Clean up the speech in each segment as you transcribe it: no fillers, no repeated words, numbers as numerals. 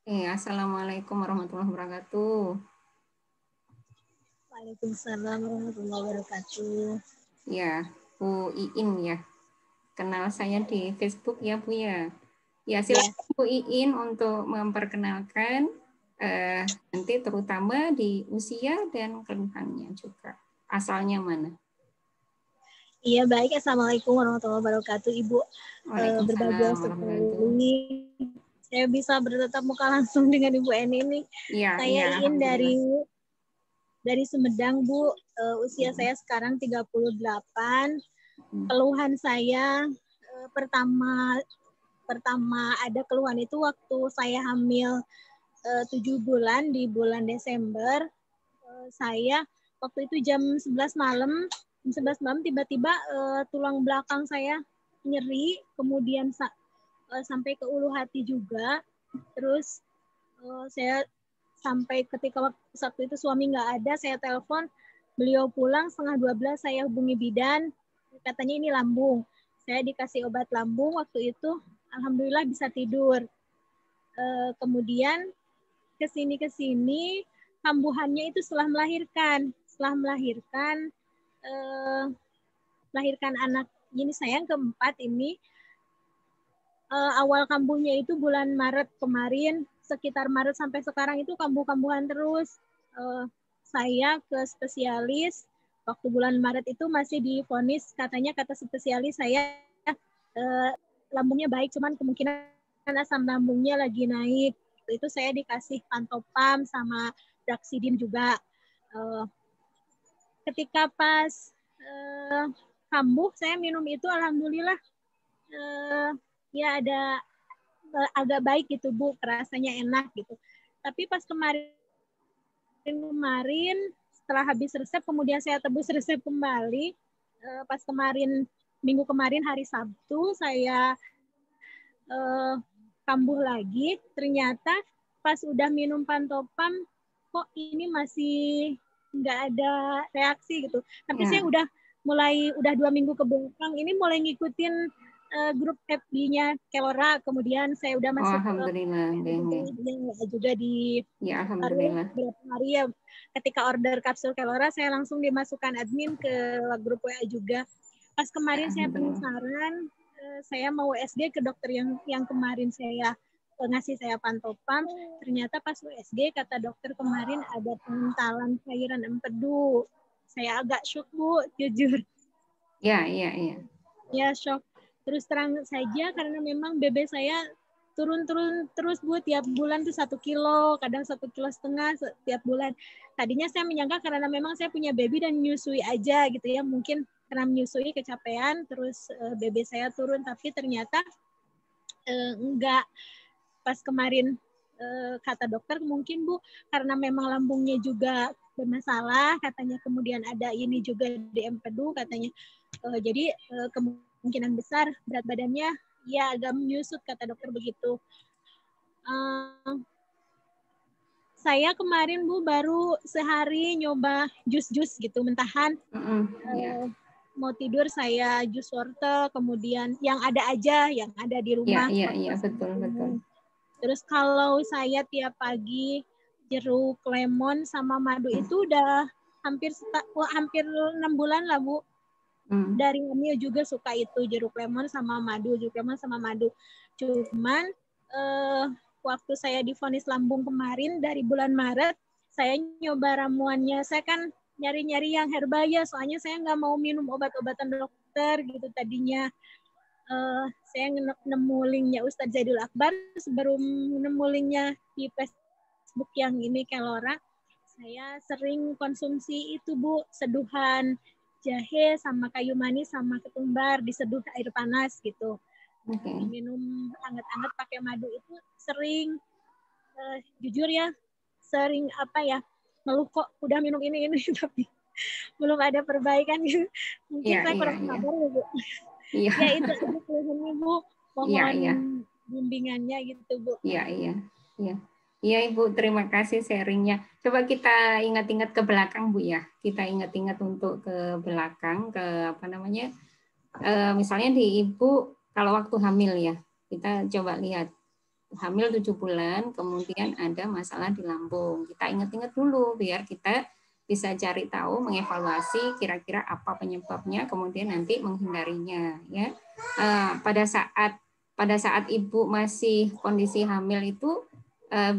Assalamualaikum warahmatullahi wabarakatuh. Waalaikumsalam warahmatullahi wabarakatuh. Ya, Bu Iin ya. Kenal saya di Facebook ya, Bu ya. Ya, silakan Bu Iin untuk memperkenalkan nanti terutama di usia dan keluhannya juga. Asalnya mana? Iya, baik. Assalamualaikum warahmatullahi wabarakatuh, Ibu. Berbahagia Waalaikumsalam warahmatullahi wabarakatuh. sekali saya bisa bertatap muka langsung dengan Ibu Eni ini. Iya, Saya iya, Iin dari Sumedang, Bu. Usia saya sekarang 38. Keluhan saya pertama ada keluhan itu waktu saya hamil 7 bulan di bulan Desember. Saya waktu itu jam 11 malam tiba-tiba tulang belakang saya nyeri, kemudian sampai ke ulu hati juga. Terus saya sampai ketika waktu itu suami nggak ada, saya telepon, beliau pulang 11:30, saya hubungi bidan, katanya ini lambung. Saya dikasih obat lambung waktu itu, alhamdulillah bisa tidur. Kemudian kesini kambuhannya itu setelah melahirkan anak ini saya yang keempat ini. Awal kambuhnya itu bulan Maret kemarin, sekitar Maret sampai sekarang itu kambuh-kambuhan terus. Saya ke spesialis, waktu bulan Maret itu masih divonis, kata spesialis saya lambungnya baik, cuman kemungkinan asam lambungnya lagi naik. Itu saya dikasih pantopam sama daxidin juga. Ketika pas kambuh saya minum itu alhamdulillah ya ada agak baik gitu Bu, rasanya enak gitu. Tapi pas kemarin setelah habis resep kemudian saya tebus resep kembali. Pas minggu kemarin hari Sabtu saya kambuh lagi, ternyata pas udah minum pantopam kok ini masih nggak ada reaksi gitu. Tapi saya udah 2 minggu ke belakang ini mulai ngikutin grup FB-nya Kelora, kemudian saya udah masuk alhamdulillah juga di alhamdulillah. Beberapa hari ya, ketika order kapsul Kelora saya langsung dimasukkan admin ke grup WA juga. Pas kemarin saya penasaran, saya mau USG ke dokter yang kemarin saya ngasih saya pantopam, ternyata pas USG kata dokter kemarin ada pengentalan cairan empedu. Saya agak shock Bu, jujur. Ya, shock. Terus terang saja karena memang BB saya turun terus Bu, tiap bulan tuh 1 kilo, kadang 1,5 kilo tiap bulan. Tadinya saya menyangka karena memang saya punya baby dan menyusui aja gitu ya, mungkin karena menyusui kecapean terus baby saya turun, tapi ternyata enggak. Pas kemarin kata dokter mungkin Bu karena memang lambungnya juga bermasalah katanya, kemudian ada ini juga di empedu katanya, jadi kemungkinan besar berat badannya ya agak menyusut kata dokter begitu. Saya kemarin Bu baru sehari nyoba jus gitu mentahan. Mau tidur saya jus wortel, kemudian yang ada aja, yang ada di rumah. Iya, betul. Terus kalau saya tiap pagi jeruk lemon sama madu itu udah hampir 6 bulan lah Bu. Dari hamil juga suka itu jeruk lemon sama madu. Cuman waktu saya divonis lambung kemarin dari bulan Maret, saya nyoba ramuannya. Saya kan nyari-nyari yang herbal ya, soalnya saya nggak mau minum obat-obatan dokter gitu tadinya. Saya nemu linknya Ustadz Zaidul Akbar, sebelum nemu linknya di Facebook yang ini Kelora, saya sering konsumsi itu Bu, seduhan jahe sama kayu manis sama ketumbar diseduh air panas gitu. Minum hangat-hangat pakai madu itu sering, jujur ya, sering ngeluh kok udah minum ini tapi belum ada perbaikan gitu. Mungkin saya kurang sabar ya Bu. Iya. Ya itu aja keluhannya Bu, mohon bimbingannya gitu Bu. Iya Ibu, terima kasih sharingnya. Coba kita ingat-ingat ke belakang Bu ya. Kita ingat-ingat untuk ke belakang, ke misalnya di Ibu kalau waktu hamil ya, kita coba lihat hamil 7 bulan, kemudian ada masalah di lambung. Kita ingat-ingat dulu biar kita bisa cari tahu, mengevaluasi kira-kira apa penyebabnya, kemudian nanti menghindarinya. Ya, pada saat ibu masih kondisi hamil itu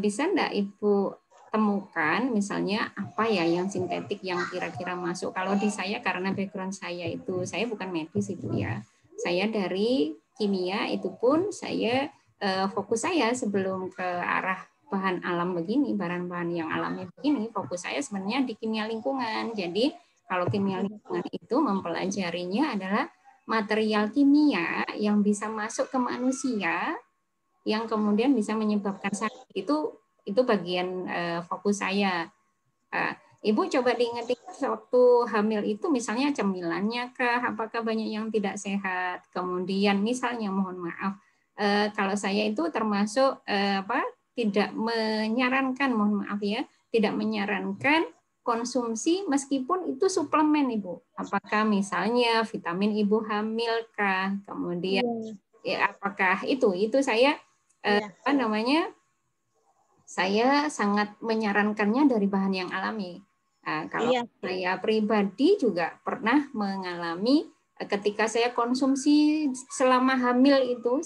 bisa enggak ibu temukan misalnya apa ya yang sintetik yang kira-kira masuk. Kalau di saya karena background saya itu saya bukan medis itu ya. Saya dari kimia, itu pun saya fokus saya sebelum ke arah bahan alam begini, bahan-bahan yang alami begini, fokus saya sebenarnya di kimia lingkungan. Jadi kalau kimia lingkungan itu mempelajarinya adalah material kimia yang bisa masuk ke manusia yang kemudian bisa menyebabkan sakit. Itu bagian fokus saya. Ibu coba diingat-ingat waktu hamil itu misalnya cemilannya kah, apakah banyak yang tidak sehat. Kemudian misalnya mohon maaf, kalau saya itu termasuk tidak menyarankan, mohon maaf ya, tidak menyarankan konsumsi meskipun itu suplemen Ibu. Apakah misalnya vitamin Ibu hamil kah, kemudian ya, apakah itu saya apa namanya, saya sangat menyarankannya dari bahan yang alami. Nah, kalau saya pribadi juga pernah mengalami ketika saya konsumsi selama hamil itu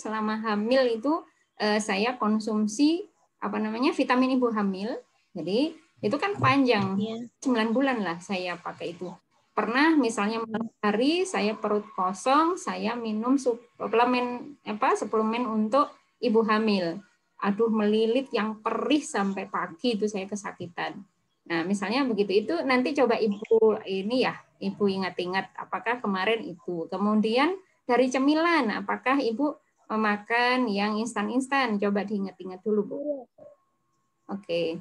saya konsumsi apa namanya vitamin ibu hamil. Jadi itu kan panjang 9 bulan lah saya pakai itu. Pernah misalnya malam hari saya perut kosong, saya minum suplemen untuk ibu hamil. Aduh melilit yang perih sampai pagi itu saya kesakitan. Nah, misalnya begitu itu nanti coba Ibu ini ya, Ibu ingat-ingat apakah kemarin itu. Kemudian dari cemilan, apakah Ibu memakan yang instan-instan? Coba diingat-ingat dulu, Bu. Oke.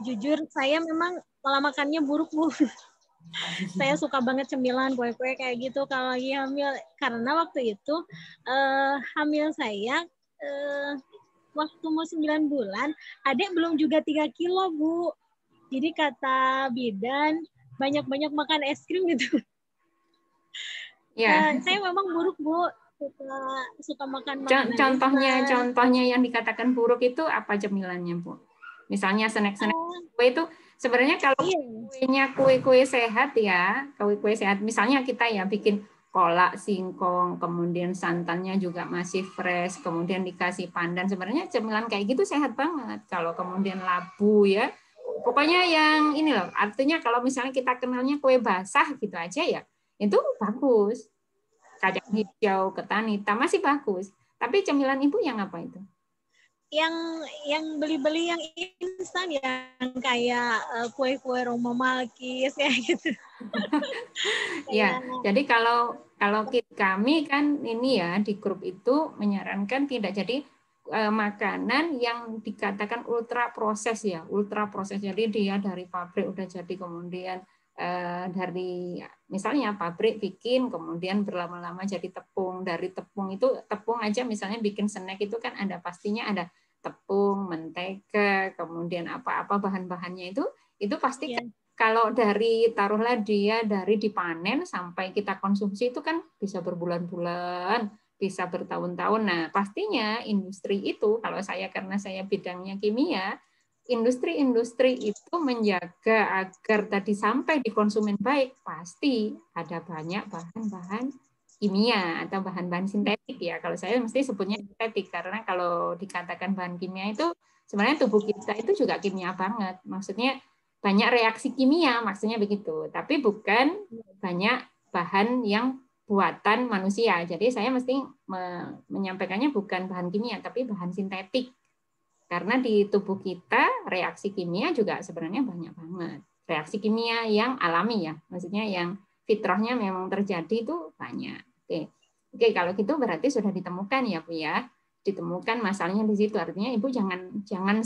Jujur saya memang pola makannya buruk, Bu. Saya suka banget cemilan, kue-kue kayak gitu kalau lagi hamil. Karena waktu itu hamil saya waktu mau 9 bulan, adik belum juga 3 kilo, Bu. Jadi kata bidan, banyak-banyak makan es krim gitu. Ya. Saya memang buruk, Bu. Suka makan makanan Contohnya yang dikatakan buruk itu apa cemilannya, Bu? Misalnya snack-snack kue itu sebenarnya kalau kuenya kue-kue sehat ya, kue-kue sehat. Misalnya kita ya bikin kolak singkong, kemudian santannya juga masih fresh, kemudian dikasih pandan. Sebenarnya cemilan kayak gitu sehat banget. Kalau kemudian labu ya, pokoknya yang ini loh. Artinya kalau misalnya kita kenalnya kue basah gitu aja ya, itu bagus. Kacang hijau, ketan hitam masih bagus. Tapi cemilan ibu yang apa itu? Yang beli-beli yang instan, yang kayak kue-kue Roma Malkis ya gitu. Ya, jadi kalau kami kan ini ya di grup itu menyarankan tidak jadi makanan yang dikatakan ultra proses ya, ultra proses. Jadi dia dari pabrik udah jadi, kemudian dari misalnya pabrik bikin kemudian berlama-lama jadi tepung. Dari tepung itu, tepung aja misalnya bikin snack itu kan ada pastinya ada tepung, mentega, kemudian apa-apa bahan-bahannya itu pasti kan, kalau dari taruhlah dia dari dipanen sampai kita konsumsi itu kan bisa berbulan-bulan, bisa bertahun-tahun. Nah, pastinya industri itu, kalau saya karena saya bidangnya kimia, industri-industri itu menjaga agar tadi sampai di konsumen baik, pasti ada banyak bahan-bahan kimia atau bahan-bahan sintetik ya. Kalau saya mesti sebutnya sintetik, karena kalau dikatakan bahan kimia itu sebenarnya tubuh kita itu juga kimia banget. Maksudnya banyak reaksi kimia, maksudnya begitu. Tapi bukan banyak bahan yang buatan manusia. Jadi saya mesti menyampaikannya bukan bahan kimia, tapi bahan sintetik. Karena di tubuh kita reaksi kimia juga sebenarnya banyak banget. Reaksi kimia yang alami ya, maksudnya yang fitrahnya memang terjadi itu banyak. Oke, kalau gitu berarti sudah ditemukan ya Bu ya. Ditemukan masalahnya di situ. Artinya Ibu jangan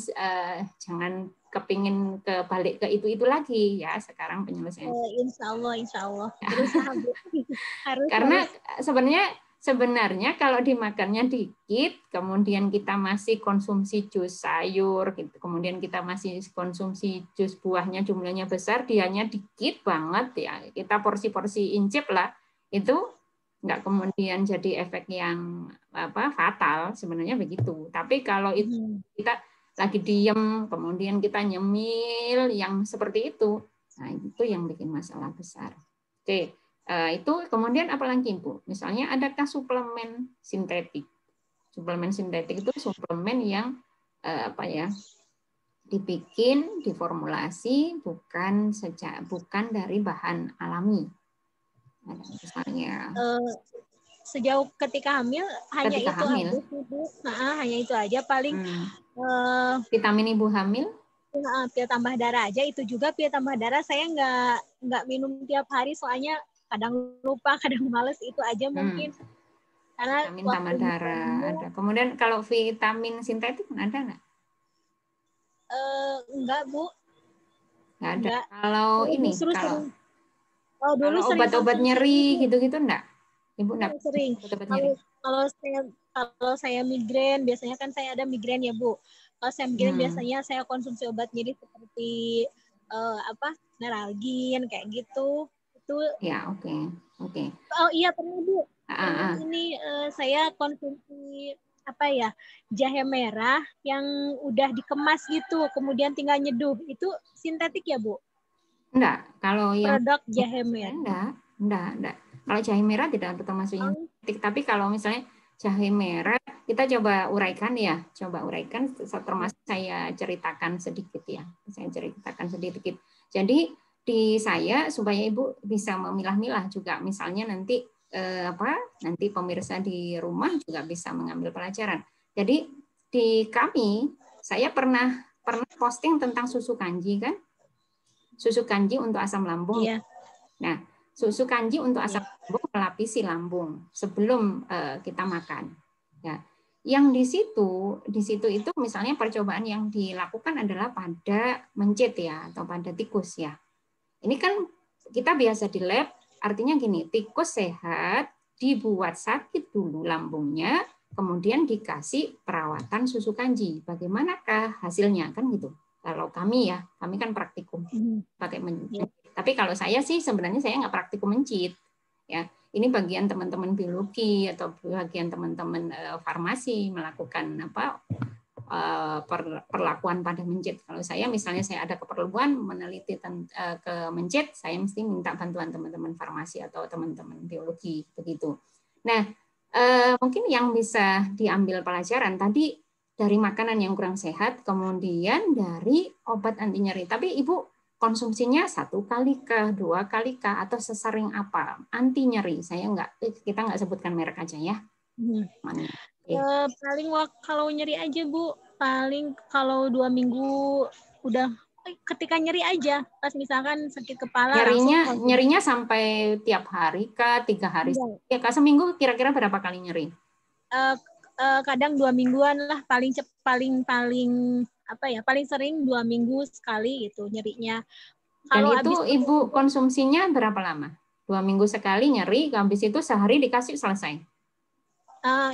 kepingin balik ke itu lagi ya sekarang penyelesaian. Insya Allah. Karena sebenarnya kalau dimakannya dikit, kemudian kita masih konsumsi jus sayur, kemudian kita masih konsumsi jus buahnya jumlahnya besar, dianya dikit banget ya, kita porsi-porsi incip lah, itu nggak kemudian jadi efek yang fatal, sebenarnya begitu. Tapi kalau itu kita lagi diem, kemudian kita nyemil yang seperti itu, nah itu yang bikin masalah besar. Oke, itu kemudian apalagi Bu? Misalnya adakah suplemen sintetik? Suplemen sintetik itu suplemen yang dibikin, diformulasi bukan dari bahan alami. Misalnya sejauh ketika hamil hanya itu aja sih Bu. Hanya itu aja paling vitamin ibu hamil. Pil tambah darah aja, itu juga pil tambah darah saya nggak minum tiap hari soalnya kadang lupa, kadang males, itu aja mungkin. Karena vitamin tambah darah ada. Kemudian kalau vitamin sintetik ada nggak? Enggak Bu. Nggak ada. Enggak. Kalau ini dulu kalau obat-obat nyeri gitu-gitu enggak? Ibu enggak sering. Kalau saya migrain, biasanya kan saya ada migrain ya Bu. Kalau saya migrain biasanya saya konsumsi obat nyeri seperti Neralgin kayak gitu. Itu ya, oke. Oh iya pernah Bu. Ini saya konsumsi jahe merah yang udah dikemas gitu, kemudian tinggal nyeduh. Itu sintetik ya Bu? Enggak, kalau yang produk jahe merah. Enggak. Kalau jahe merah tidak termasuk yang sintetik, tapi kalau misalnya jahe merah kita coba uraikan. Termasuk saya ceritakan sedikit ya. Jadi di saya supaya Ibu bisa memilah-milah juga, misalnya nanti pemirsa di rumah juga bisa mengambil pelajaran. Jadi di kami saya pernah posting tentang susu kanji kan. Susu kanji untuk asam lambung. Iya. Nah, susu kanji untuk asam lambung melapisi lambung sebelum kita makan. Ya. Yang di situ itu misalnya percobaan yang dilakukan adalah pada mencit ya, atau pada tikus ya. Ini kan kita biasa di lab, artinya gini, tikus sehat dibuat sakit dulu lambungnya, kemudian dikasih perawatan susu kanji. Bagaimanakah hasilnya kan gitu? Kalau kami kan praktikum pakai mencit. Tapi kalau saya sih sebenarnya saya nggak praktikum mencit. Ya, ini bagian teman-teman biologi atau bagian teman-teman farmasi melakukan perlakuan pada mencit. Kalau saya misalnya saya ada keperluan meneliti ke mencit, saya mesti minta bantuan teman-teman farmasi atau teman-teman biologi begitu. Nah, mungkin yang bisa diambil pelajaran tadi dari makanan yang kurang sehat, kemudian dari obat anti nyeri. Tapi Ibu konsumsinya 1 kali kah, 2 kali kah, atau sesering apa? Anti nyeri, kita nggak sebutkan merek aja ya. Paling kalau nyeri aja Bu, paling kalau 2 minggu udah ketika nyeri aja, pas misalkan sakit kepala nyerinya sampai tiap hari kah, 3 hari ya kah, seminggu kira-kira berapa kali nyeri? Kadang 2 mingguan lah, paling sering 2 minggu sekali gitu nyerinya. Dan itu Ibu konsumsinya berapa lama? 2 minggu sekali nyeri, habis itu sehari dikasih selesai?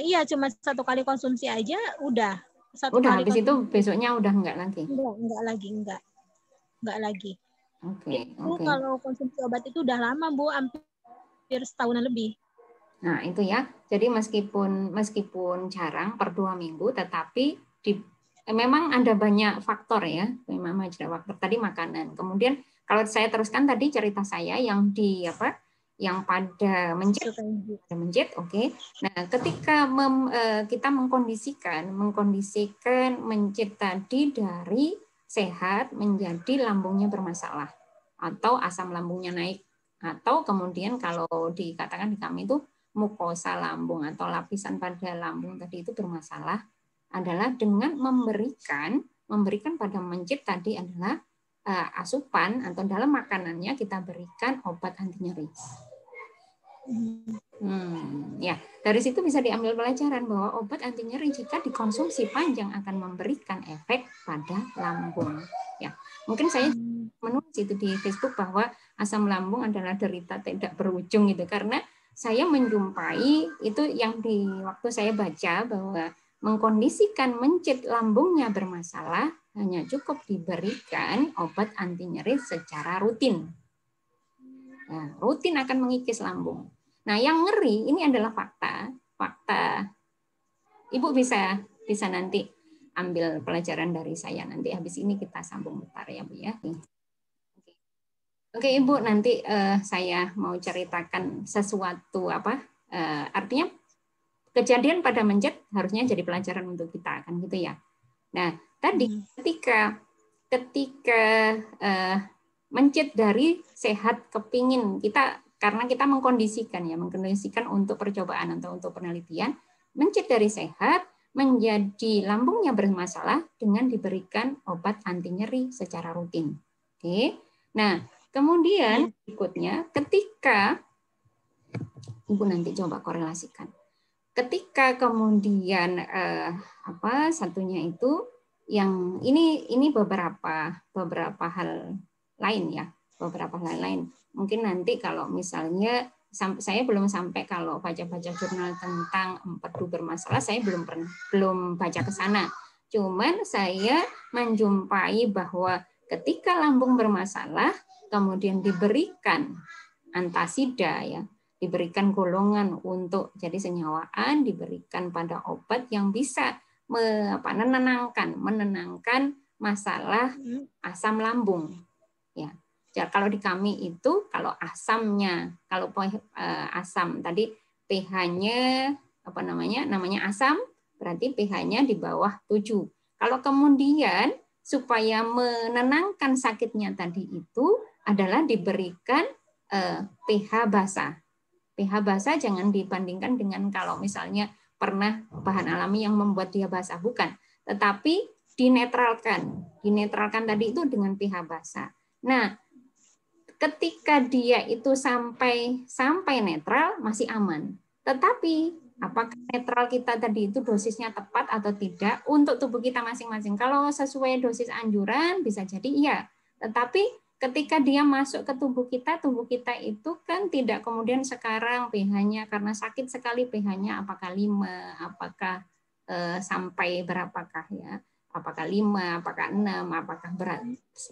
Iya, cuma 1 kali konsumsi aja udah. Habis itu besoknya udah enggak lagi? Enggak lagi. Oke. Kalau konsumsi obat itu udah lama Bu, hampir setahunan lebih. Nah, itu ya. Jadi meskipun jarang per 2 minggu, tetapi memang ada banyak faktor ya. Memang ada faktor tadi makanan. Kemudian kalau saya teruskan tadi cerita saya yang yang pada mencit, oke. Nah, ketika kita mengkondisikan mencit tadi dari sehat menjadi lambungnya bermasalah atau asam lambungnya naik, atau kemudian kalau dikatakan di kami itu mukosa lambung atau lapisan pada lambung tadi itu bermasalah, adalah dengan memberikan pada mencit tadi adalah asupan atau dalam makanannya kita berikan obat anti nyeri. Ya, dari situ bisa diambil pelajaran bahwa obat anti nyeri jika dikonsumsi panjang akan memberikan efek pada lambung. Ya, mungkin saya menulis itu di Facebook bahwa asam lambung adalah derita tidak berujung itu karena saya menjumpai itu yang di waktu saya baca bahwa mengkondisikan mencit lambungnya bermasalah hanya cukup diberikan obat anti nyeri secara rutin. Nah, rutin akan mengikis lambung. Nah, yang ngeri ini adalah fakta. Ibu bisa nanti ambil pelajaran dari saya. Nanti habis ini kita sambung bentar ya, Bu ya. Oke, Ibu, nanti saya mau ceritakan sesuatu artinya kejadian pada mencet harusnya jadi pelajaran untuk kita, kan gitu ya. Nah, tadi ketika mencet dari sehat kepingin kita, karena kita mengkondisikan untuk percobaan atau untuk penelitian, mencet dari sehat menjadi lambungnya bermasalah dengan diberikan obat anti nyeri secara rutin. Oke. Nah, kemudian berikutnya ketika Ibu nanti coba korelasikan. Ketika kemudian satunya itu yang ini beberapa hal lain ya, beberapa hal lain. Mungkin nanti kalau misalnya saya belum sampai kalau baca-baca jurnal tentang empedu bermasalah, saya belum baca ke sana. Cuman saya menjumpai bahwa ketika lambung bermasalah kemudian diberikan antasida ya, diberikan golongan untuk jadi senyawaan, diberikan pada obat yang bisa menenangkan masalah asam lambung. Ya, kalau di kami itu kalau asamnya, asam tadi pH-nya namanya asam, berarti pH-nya di bawah 7. Kalau kemudian supaya menenangkan sakitnya tadi itu adalah diberikan pH basah. pH basah jangan dibandingkan dengan kalau misalnya pernah bahan alami yang membuat dia basah, bukan. Tetapi dinetralkan tadi itu dengan pH basah. Nah, ketika dia itu sampai netral masih aman. Tetapi apakah netral kita tadi itu dosisnya tepat atau tidak untuk tubuh kita masing-masing? Kalau sesuai dosis anjuran bisa jadi iya. Tetapi ketika dia masuk ke tubuh kita itu kan tidak kemudian sekarang pH-nya karena sakit sekali pH-nya apakah 5, apakah sampai berapakah ya? Apakah 5, apakah 6, apakah berat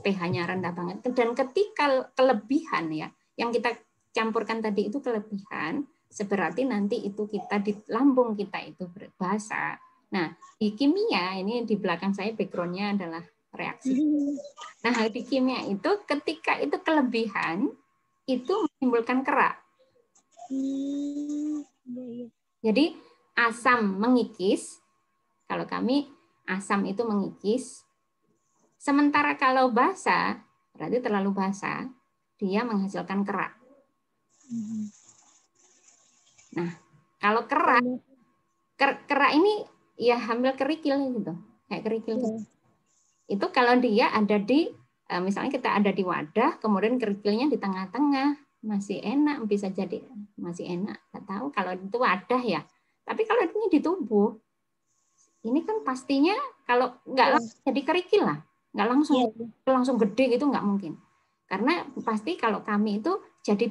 pH-nya rendah banget. Dan ketika kelebihan ya, yang kita campurkan tadi itu kelebihan, seberarti nanti itu kita di lambung kita itu basah. Nah, di kimia ini di belakang saya background-nya adalah reaksi. Nah, di kimia itu ketika itu kelebihan itu menimbulkan kerak. Jadi asam mengikis, kalau kami asam itu mengikis, sementara kalau basah, berarti terlalu basah, dia menghasilkan kerak. Nah, kalau kerak ini ya hampir kerikil gitu, kayak kerikil gitu. Itu kalau dia ada di, misalnya kita ada di wadah, kemudian kerikilnya di tengah-tengah, masih enak, bisa jadi masih enak, nggak tahu kalau itu wadah ya. Tapi kalau ini di tubuh, ini kan pastinya kalau nggak langsung jadi kerikil lah, nggak langsung gede gitu nggak mungkin. Karena pasti kalau kami itu jadi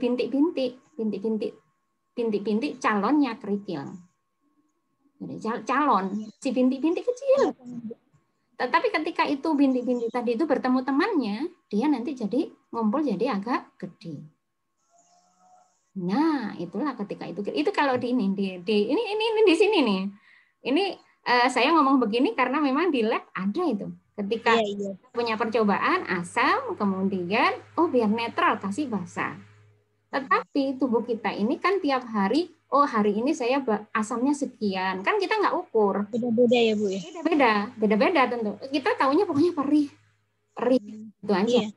bintik-bintik calonnya kerikil. Jadi calon, si bintik-bintik kecil. Tetapi ketika itu bintik-bintik tadi itu bertemu temannya, dia nanti jadi ngumpul jadi agak gede. Nah, itulah ketika itu kalau di sini nih. Ini saya ngomong begini karena memang di lab ada itu. Ketika punya percobaan asam, kemudian biar netral kasih basah. Tetapi tubuh kita ini kan tiap hari, hari ini saya asamnya sekian. Kan kita nggak ukur. Beda-beda ya, Bu ya? Beda-beda tentu. Kita taunya pokoknya perih. Itu aja.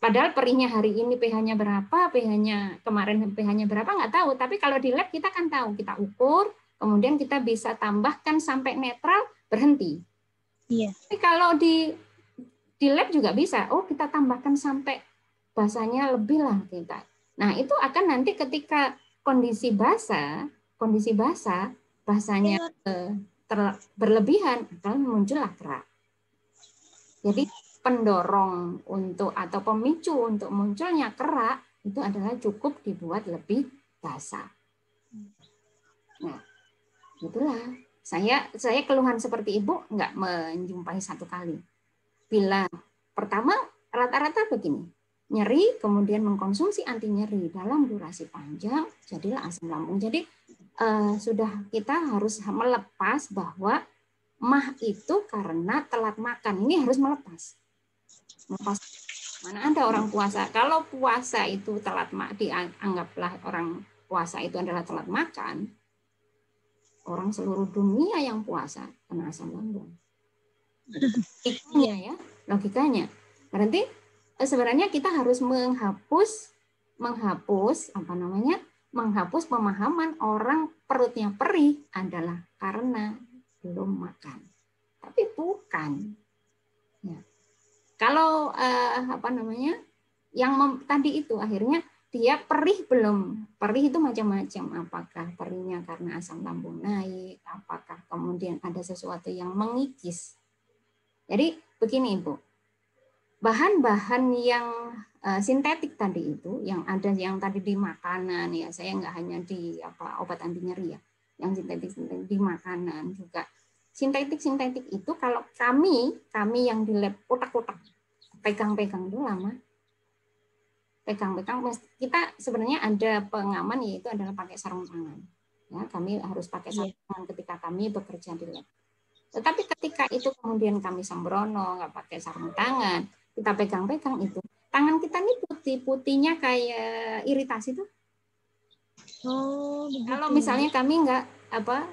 Padahal perihnya hari ini pH-nya berapa, pH-nya kemarin pH-nya berapa nggak tahu. Tapi kalau di lab kita kan tahu, kita ukur, kemudian kita bisa tambahkan sampai netral, berhenti. Iya. Tapi kalau di lab juga bisa. Kita tambahkan sampai basahnya lebih lah kita. Nah, itu akan nanti ketika kondisi basah, basahnya berlebihan, akan muncullah kerak. Jadi pendorong untuk atau pemicu untuk munculnya kerak itu adalah cukup dibuat lebih basah. Nah, itulah. Saya keluhan seperti Ibu nggak menjumpai satu kali. Bila pertama rata-rata begini. nyeri, kemudian mengkonsumsi anti nyeri dalam durasi panjang, jadilah asam lambung. Jadi sudah kita harus melepas bahwa mah itu karena telat makan. Ini harus melepas. Mana ada orang puasa. Kalau puasa itu telat makan, dianggaplah orang puasa itu adalah telat makan. Orang seluruh dunia yang puasa kena asam lambung. Logikanya ya, logikanya. Berarti sebenarnya kita harus menghapus pemahaman orang perutnya perih adalah karena belum makan. Tapi bukan. Ya. Kalau tadi itu akhirnya dia perih belum. Perih itu macam-macam. Apakah perihnya karena asam lambung naik, apakah kemudian ada sesuatu yang mengikis. Jadi begini Ibu. Bahan-bahan yang sintetik tadi itu, yang ada yang tadi di makanan ya, saya nggak hanya di obat anti nyeri ya, yang sintetik di makanan juga. Sintetik itu kalau kami yang di lab kotak-kotak pegang-pegang itu lama. Pegang-pegang kita sebenarnya ada pengaman yaitu adalah pakai sarung tangan. Ya, kami harus pakai sarung tangan ketika kami bekerja di lab. Tetapi ketika itu kemudian kami sembrono, nggak pakai sarung tangan, kita pegang-pegang itu, tangan kita ini putih-putihnya kayak iritasi tuh. Oh, kalau misalnya kami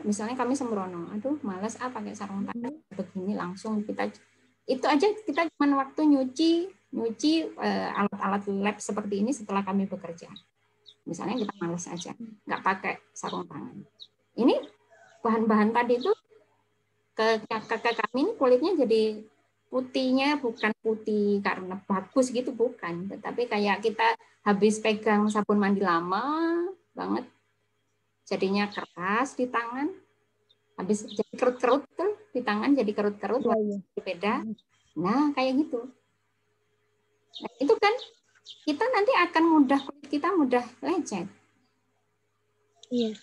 misalnya kami sembrono, aduh malas pakai sarung tangan begini langsung kita itu aja kita cuma waktu nyuci alat-alat lab seperti ini setelah kami bekerja. Misalnya kita malas aja, nggak pakai sarung tangan. Ini bahan-bahan tadi itu ke kami ini kulitnya jadi putihnya bukan putih karena bagus gitu, bukan, tetapi kayak kita habis pegang sabun mandi lama banget, jadinya keras di tangan, habis jadi kerut-kerut tuh di tangan, jadi kerut-kerut beda. Nah kayak gitu. Nah, itu kan kita nanti akan kulit kita mudah lecet. Iya.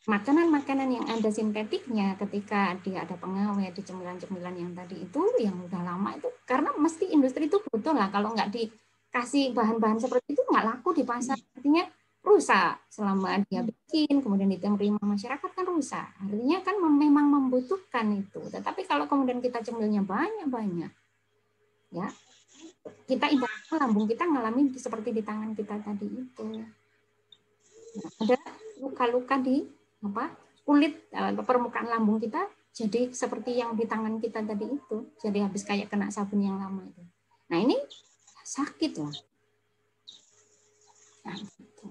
Makanan-makanan yang ada sintetiknya ketika dia ada pengawet di cemilan-cemilan yang tadi itu yang udah lama itu, karena mesti industri itu butuh lah, kalau nggak dikasih bahan-bahan seperti itu nggak laku di pasar, artinya rusak selama dia bikin, kemudian diterima masyarakat kan rusak, artinya kan memang membutuhkan itu. Tetapi kalau kemudian kita cemilnya banyak-banyak, ya kita ibaratnya lambung kita ngalami seperti di tangan kita tadi itu, nah, ada luka-luka di kulit permukaan lambung kita jadi seperti yang di tangan kita tadi itu, jadi habis kayak kena sabun yang lama itu. Nah ini sakit lah. Nah, gitu.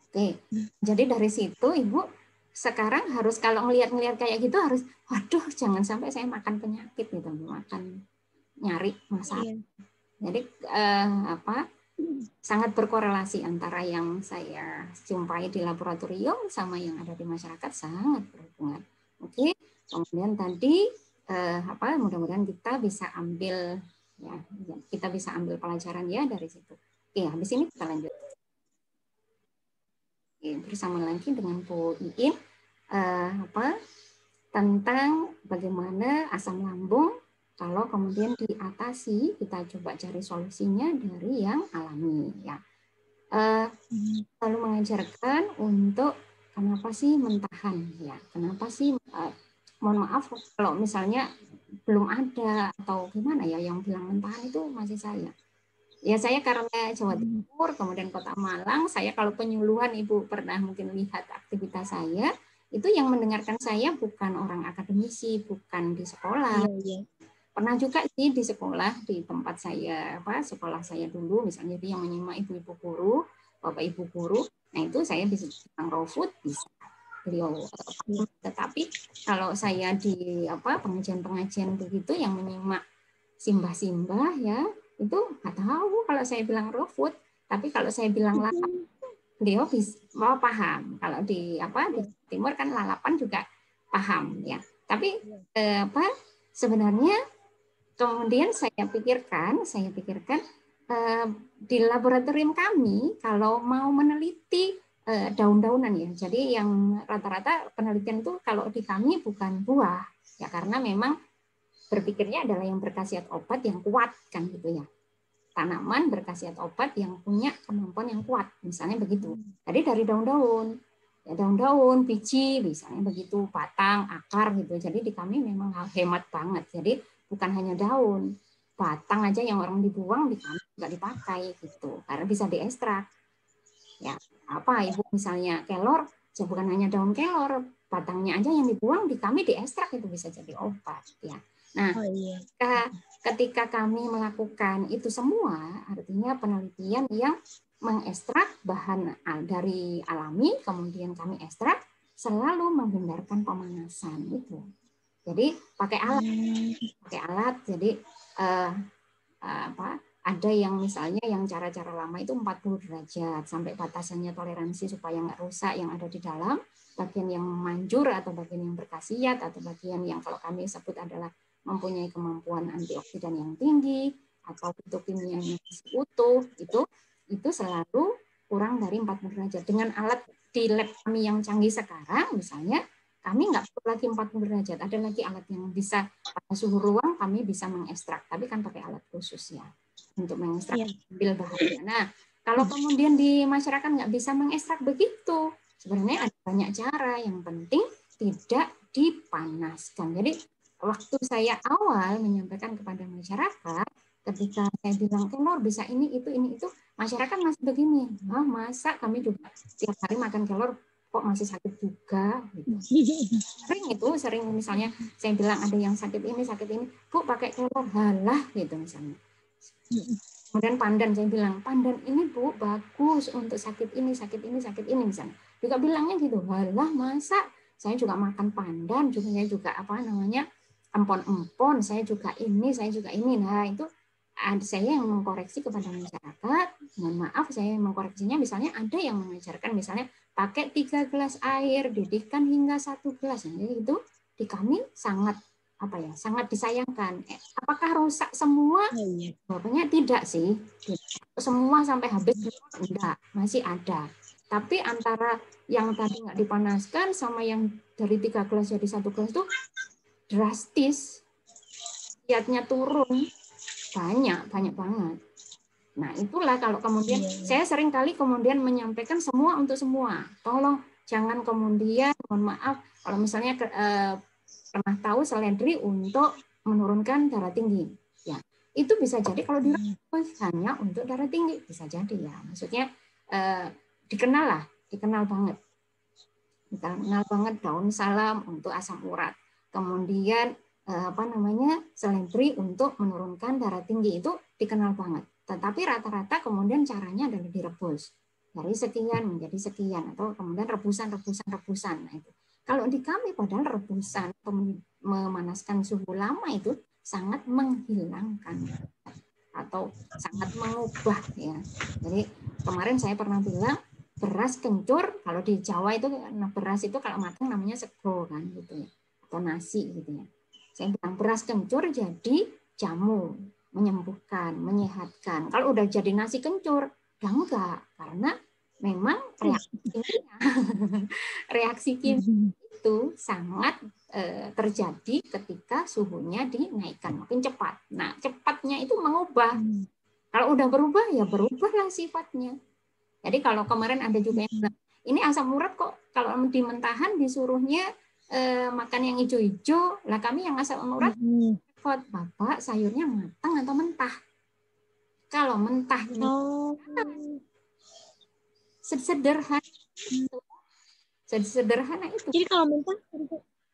Oke, jadi dari situ Ibu sekarang harus kalau ngelihat kayak gitu harus, waduh jangan sampai saya makan penyakit gitu, makan nyari masalah. Iya. Jadi sangat berkorelasi antara yang saya jumpai di laboratorium sama yang ada di masyarakat, sangat berhubungan. Oke, kemudian tadi mudah-mudahan kita bisa ambil pelajaran ya dari situ. Oke, habis ini kita lanjut. Oke, bersama lagi dengan Bu Iin tentang bagaimana asam lambung kalau kemudian diatasi, kita coba cari solusinya dari yang alami ya. Lalu mengajarkan untuk kenapa sih mentahan ya, kenapa sih mohon maaf kalau misalnya belum ada atau gimana ya yang bilang mentahan itu masih saya. Ya saya karena Jawa Timur, kemudian Kota Malang, saya kalau penyuluhan Ibu pernah mungkin lihat aktivitas saya, itu yang mendengarkan saya bukan orang akademisi, bukan di sekolah. Iya. Pernah juga sih di sekolah, di tempat saya, sekolah saya dulu, misalnya dia yang menyimak ibu-ibu guru, bapak ibu guru, nah itu saya bisa tentang raw food, bisa beliau. Tetapi kalau saya di pengajian-pengajian begitu, yang menyimak simbah-simbah ya, itu nggak tahu kalau saya bilang raw food, tapi kalau saya bilang lalapan, beliau bisa paham. Kalau di di Timur kan lalapan juga paham ya. Tapi sebenarnya kemudian saya pikirkan di laboratorium kami kalau mau meneliti daun-daunan ya. Jadi yang rata-rata penelitian itu kalau di kami bukan buah ya, karena memang berpikirnya adalah yang berkhasiat obat yang kuat kan gitu ya. tanaman berkhasiat obat yang punya kemampuan yang kuat, misalnya begitu. Jadi dari daun-daun, ya daun-daun, biji, misalnya begitu, batang, akar gitu. Jadi di kami memang hemat banget. Jadi bukan hanya daun, batang aja yang orang dibuang di kami juga dipakai gitu, karena bisa diekstrak. Ya, apa Ibu misalnya kelor, ya bukan hanya daun kelor, batangnya aja yang dibuang di kami diekstrak itu bisa jadi obat ya. Nah, ketika kami melakukan itu semua, artinya penelitian yang mengekstrak bahan dari alami, kemudian kami ekstrak, selalu menghindarkan pemanasan itu. Jadi pakai alat. Jadi ada yang misalnya yang cara-cara lama itu 40 derajat sampai batasannya toleransi supaya nggak rusak yang ada di dalam, bagian yang manjur atau bagian yang berkhasiat atau bagian yang kalau kami sebut adalah mempunyai kemampuan antioksidan yang tinggi atau fitokimianya masih utuh, itu selalu kurang dari 40 derajat. Dengan alat di lab kami yang canggih sekarang, misalnya kami nggak perlu lagi 40 derajat, ada lagi alat yang bisa pada suhu ruang kami bisa mengekstrak, tapi kan pakai alat khusus ya untuk mengekstrak ambil bahannya. Nah, kalau kemudian di masyarakat nggak bisa mengekstrak begitu, sebenarnya ada banyak cara, yang penting tidak dipanaskan. Jadi waktu saya awal menyampaikan kepada masyarakat, ketika saya bilang kelor bisa ini itu, masyarakat masih begini, masa kami juga tiap hari makan kelor kok masih sakit juga gitu. Sering misalnya saya bilang ada yang sakit ini Bu pakai kelor, halah gitu misalnya. Kemudian pandan, saya bilang pandan ini Bu bagus untuk sakit ini misalnya, juga bilangnya gitu, halah masa saya juga makan pandan, saya juga empon-empon, saya juga ini. Nah itu saya yang mengkoreksi kepada masyarakat, mohon maaf saya mengkoreksinya, misalnya ada yang mengajarkan misalnya pakai 3 gelas air, didihkan hingga 1 gelas. Jadi itu di kami sangat sangat disayangkan. Apakah rusak semua? Jawabannya tidak sih. Semua sampai habis enggak, masih ada. Tapi antara yang tadi nggak dipanaskan sama yang dari 3 gelas jadi 1 gelas itu drastis. Kiatnya turun banyak banget. Nah, itulah kalau kemudian saya sering kali kemudian menyampaikan semua untuk semua. Tolong jangan kemudian, mohon maaf, kalau misalnya pernah tahu seledri untuk menurunkan darah tinggi. Ya, itu bisa jadi kalau direbus hanya untuk darah tinggi, bisa jadi ya. Maksudnya dikenal banget. Dikenal banget daun salam untuk asam urat. Kemudian seledri untuk menurunkan darah tinggi itu dikenal banget. Tetapi rata-rata kemudian caranya adalah direbus dari sekian menjadi sekian atau kemudian rebusan. Nah itu kalau di kami padahal rebusan memanaskan suhu lama itu sangat menghilangkan atau sangat mengubah ya. Jadi kemarin saya pernah bilang beras kencur, kalau di Jawa itu beras itu kalau matang namanya sego kan gitu ya, atau nasi gitu ya. Saya bilang beras kencur jadi jamu, menyembuhkan, menyehatkan. Kalau udah jadi nasi kencur, udah enggak, karena memang reaksi kimia itu sangat terjadi ketika suhunya dinaikkan makin cepat. Nah, cepatnya itu mengubah. Kalau udah berubah, ya berubahlah sifatnya. Jadi kalau kemarin ada juga yang bilang, ini asam urat kok kalau dimentahan disuruhnya makan yang hijau-hijau, lah kami yang asam urat, Bapak sayurnya matang atau mentah? Kalau mentah ini sederhana itu. Jadi kalau mentah,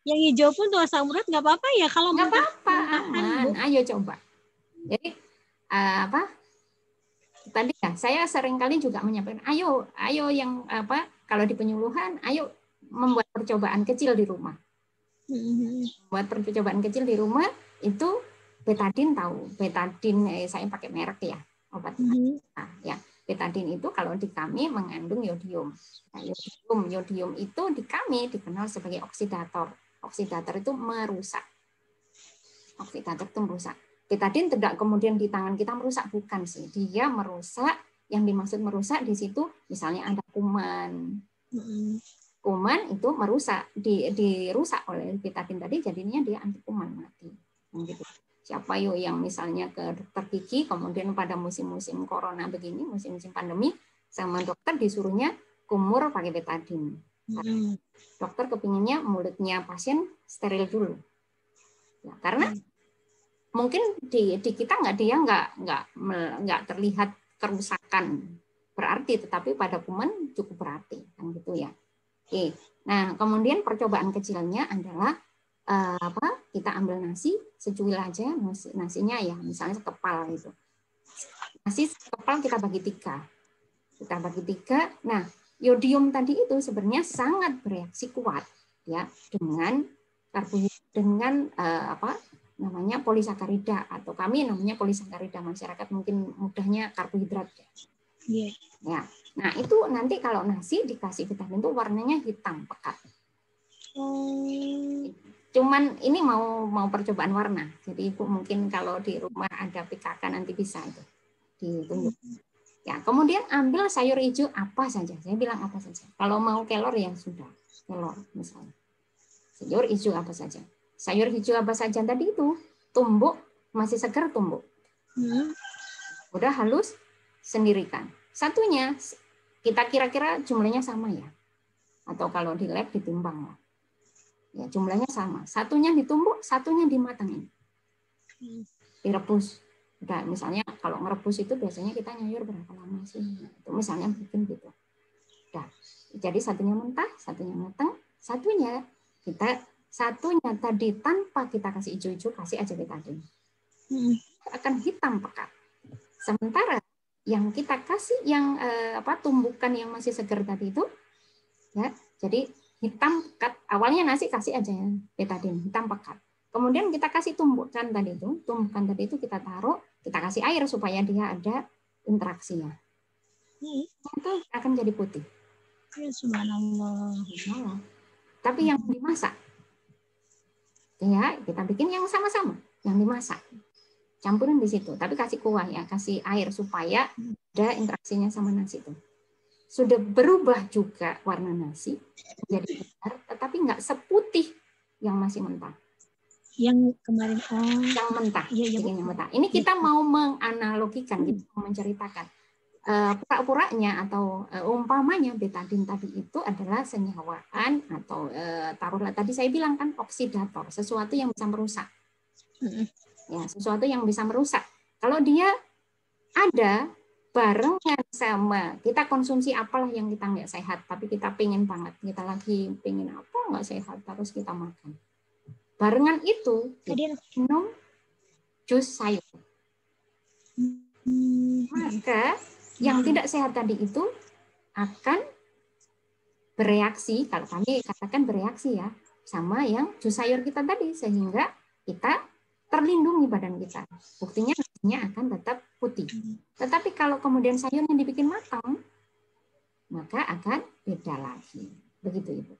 yang hijau pun tuh asam urat nggak apa-apa ya kalau nggak apa-apa, aman. Ayo coba. Jadi tadi ya saya seringkali juga menyampaikan, ayo yang kalau di penyuluhan, ayo membuat percobaan kecil di rumah. Buat percobaan kecil di rumah itu betadin tahu. Betadin saya pakai merek ya, obat. Ya, betadin itu kalau di kami mengandung yodium. Nah, yodium itu di kami dikenal sebagai oksidator. Oksidator itu merusak. Betadin tidak kemudian di tangan kita merusak, bukan sih. Dia merusak, yang dimaksud merusak di situ misalnya ada kuman. Kuman itu merusak, dirusak oleh betadin tadi, jadinya dia anti kuman mati. Gitu. Siapa yuk yang misalnya ke dokter gigi, kemudian pada musim-musim corona begini, musim-musim pandemi, sama dokter disuruhnya kumur pakai betadine. Dokter kepinginnya mulutnya pasien steril dulu. Ya, karena mungkin di kita nggak terlihat kerusakan berarti, tetapi pada kuman cukup berarti, kan gitu ya. Oke. Nah, kemudian percobaan kecilnya adalah kita ambil nasi secuil aja, nasinya ya, misalnya sekepal gitu. Nasi sekepal kita bagi 3. Kita bagi 3. Nah, yodium tadi itu sebenarnya sangat bereaksi kuat ya dengan namanya polisakarida, atau kami namanya polisakarida, masyarakat mungkin mudahnya karbohidrat ya. Yeah. Ya. Nah, itu nanti kalau nasi dikasih vitamin itu warnanya hitam pekat. Cuman ini mau percobaan warna. Jadi Ibu mungkin kalau di rumah ada PKK nanti bisa itu ditunjuk. Ya, kemudian ambil sayur hijau apa saja. Saya bilang apa saja. Kalau mau kelor ya sudah, kelor misalnya. Sayur hijau apa saja. Sayur hijau apa saja tadi itu tumbuk, masih segar tumbuk. Udah halus sendirikan. Satunya kita kira-kira jumlahnya sama ya. Atau kalau di lab ditimbang lah. Ya, jumlahnya sama. Satunya ditumbuk, satunya dimatangin. Direbus. Udah, misalnya kalau ngerebus itu biasanya kita nyayur berapa lama sih? Itu misalnya bikin gitu. Udah. Jadi satunya mentah, satunya matang, satunya tadi tanpa kita kasih hijau-hijau, kasih aja betadine. Akan hitam pekat. Sementara yang kita kasih yang tumbukan yang masih segar tadi itu ya, jadi hitam pekat. Awalnya nasi kasih aja ya, betadine hitam pekat. Kemudian kita kasih tumbukan tadi itu kita taruh, kita kasih air supaya dia ada interaksinya. Itu akan jadi putih. Ya, subhanallah. Tapi yang dimasak, ya kita bikin yang sama-sama, yang dimasak. Campurin di situ, tapi kasih kuah ya, kasih air supaya ada interaksinya sama nasi itu. Sudah berubah juga warna nasi menjadi pudar, tetapi nggak seputih yang masih mentah. Yang kemarin yang mentah, iya, yang mentah. Ini kita mau menganalogikan, kita mau menceritakan pura-puranya atau umpamanya betadine tadi itu adalah senyawaan atau taruhlah tadi saya bilang kan oksidator, sesuatu yang bisa merusak. Ya, sesuatu yang bisa merusak. Kalau dia ada barengan sama kita konsumsi apalah yang kita nggak sehat, tapi kita pengen banget, kita lagi pengen apa nggak sehat, terus kita makan. Barengan itu minum jus sayur. Maka yang tidak sehat tadi itu akan bereaksi, kalau kami katakan bereaksi ya, sama yang jus sayur kita tadi, sehingga kita terlindungi badan kita. Buktinya nasinya akan tetap putih. Tetapi kalau kemudian sayurnya dibikin matang, maka akan beda lagi. Begitu Ibu.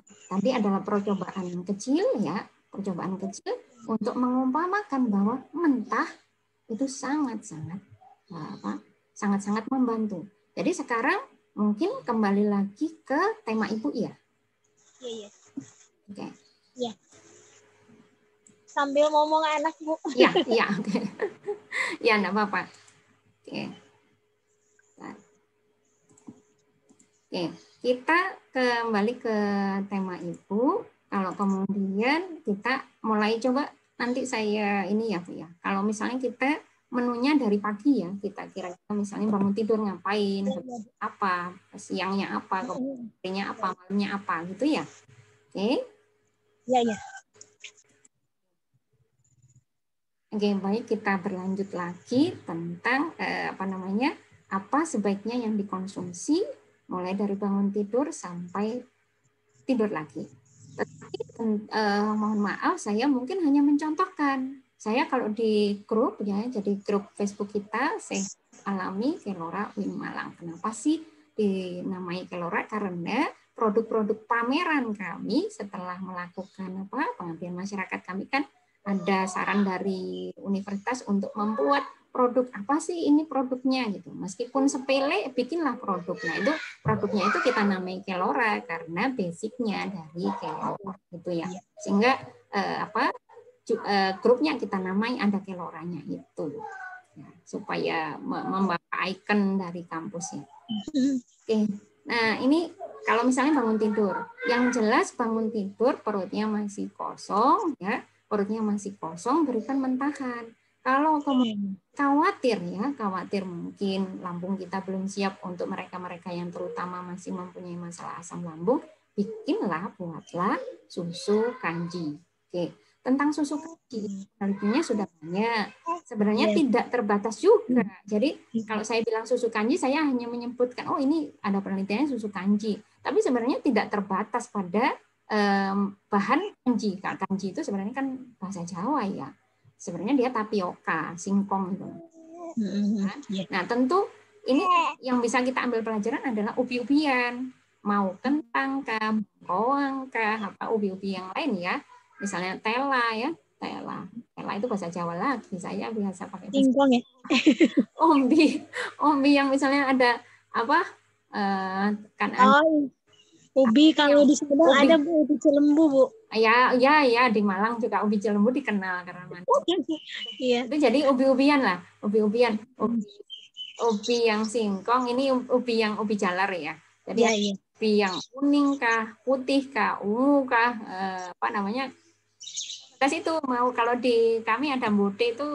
Tadi adalah percobaan kecil ya, percobaan kecil untuk mengumpamakan bahwa mentah itu sangat-sangat membantu. Jadi sekarang mungkin kembali lagi ke tema Ibu ya. Iya. Oke. Iya. Sambil ngomong enak Bu. Iya, oke. Ya, enggak apa-apa. Oke. Oke, kita kembali ke tema Ibu. Kalau kemudian kita mulai coba nanti saya ini ya Bu ya. Kalau misalnya kita menunya dari pagi ya, kita kira-kira misalnya bangun tidur ngapain, apa, siangnya apa, kemudiannya apa, malamnya apa gitu ya. Oke. Iya. Oke, baik, kita berlanjut lagi tentang apa sebaiknya yang dikonsumsi mulai dari bangun tidur sampai tidur lagi. Tetapi mohon maaf, saya mungkin hanya mencontohkan. Saya kalau di grup ya, jadi grup Facebook kita, saya alami Kelora Win Malang. Kenapa sih dinamai Kelora? Karena produk-produk pameran kami setelah melakukan pengabdian masyarakat kami kan ada saran dari universitas untuk membuat produk apa sih ini produknya gitu. Meskipun sepele, bikinlah produk. Nah itu produknya itu kita namai Kelora karena basicnya dari Kelora gitu ya. Sehingga grupnya kita namai ada keloranya itu. Ya, supaya membawa icon dari kampusnya. Oke. Nah, ini kalau misalnya bangun tidur, yang jelas bangun tidur perutnya masih kosong, ya, perutnya masih kosong, berikan mentahan. Kalau khawatir mungkin lambung kita belum siap untuk mereka-mereka yang terutama masih mempunyai masalah asam lambung, buatlah susu kanji. Oke. Tentang susu kanji, penelitiannya sudah banyak. Sebenarnya tidak terbatas juga. Jadi kalau saya bilang susu kanji, saya hanya menyebutkan, oh ini ada penelitiannya susu kanji. Tapi sebenarnya tidak terbatas pada bahan kanji. Kanji itu sebenarnya kan bahasa Jawa ya. Sebenarnya dia tapioka, singkong itu. Nah, tentu ini yang bisa kita ambil pelajaran adalah ubi-ubian. Mau kentang kah, bawang kah, apa ubi-ubi yang lain ya. Misalnya tela ya, tela itu bahasa Jawa lagi. Saya biasa pakai singkong ya. Ombi yang misalnya ada apa? Ubi kalau di sana ada Bu, ubi Cilembu, Bu. Ya, di Malang juga ubi Cilembu dikenal karena manis. Iya. Itu jadi ubi-ubian lah, ubi-ubian. Ubi yang singkong, ini ubi jalar ya. Jadi ubi yang kuning kah, putih kah, ungu kah, apa namanya? Talas itu mau kalau di kami ada mode itu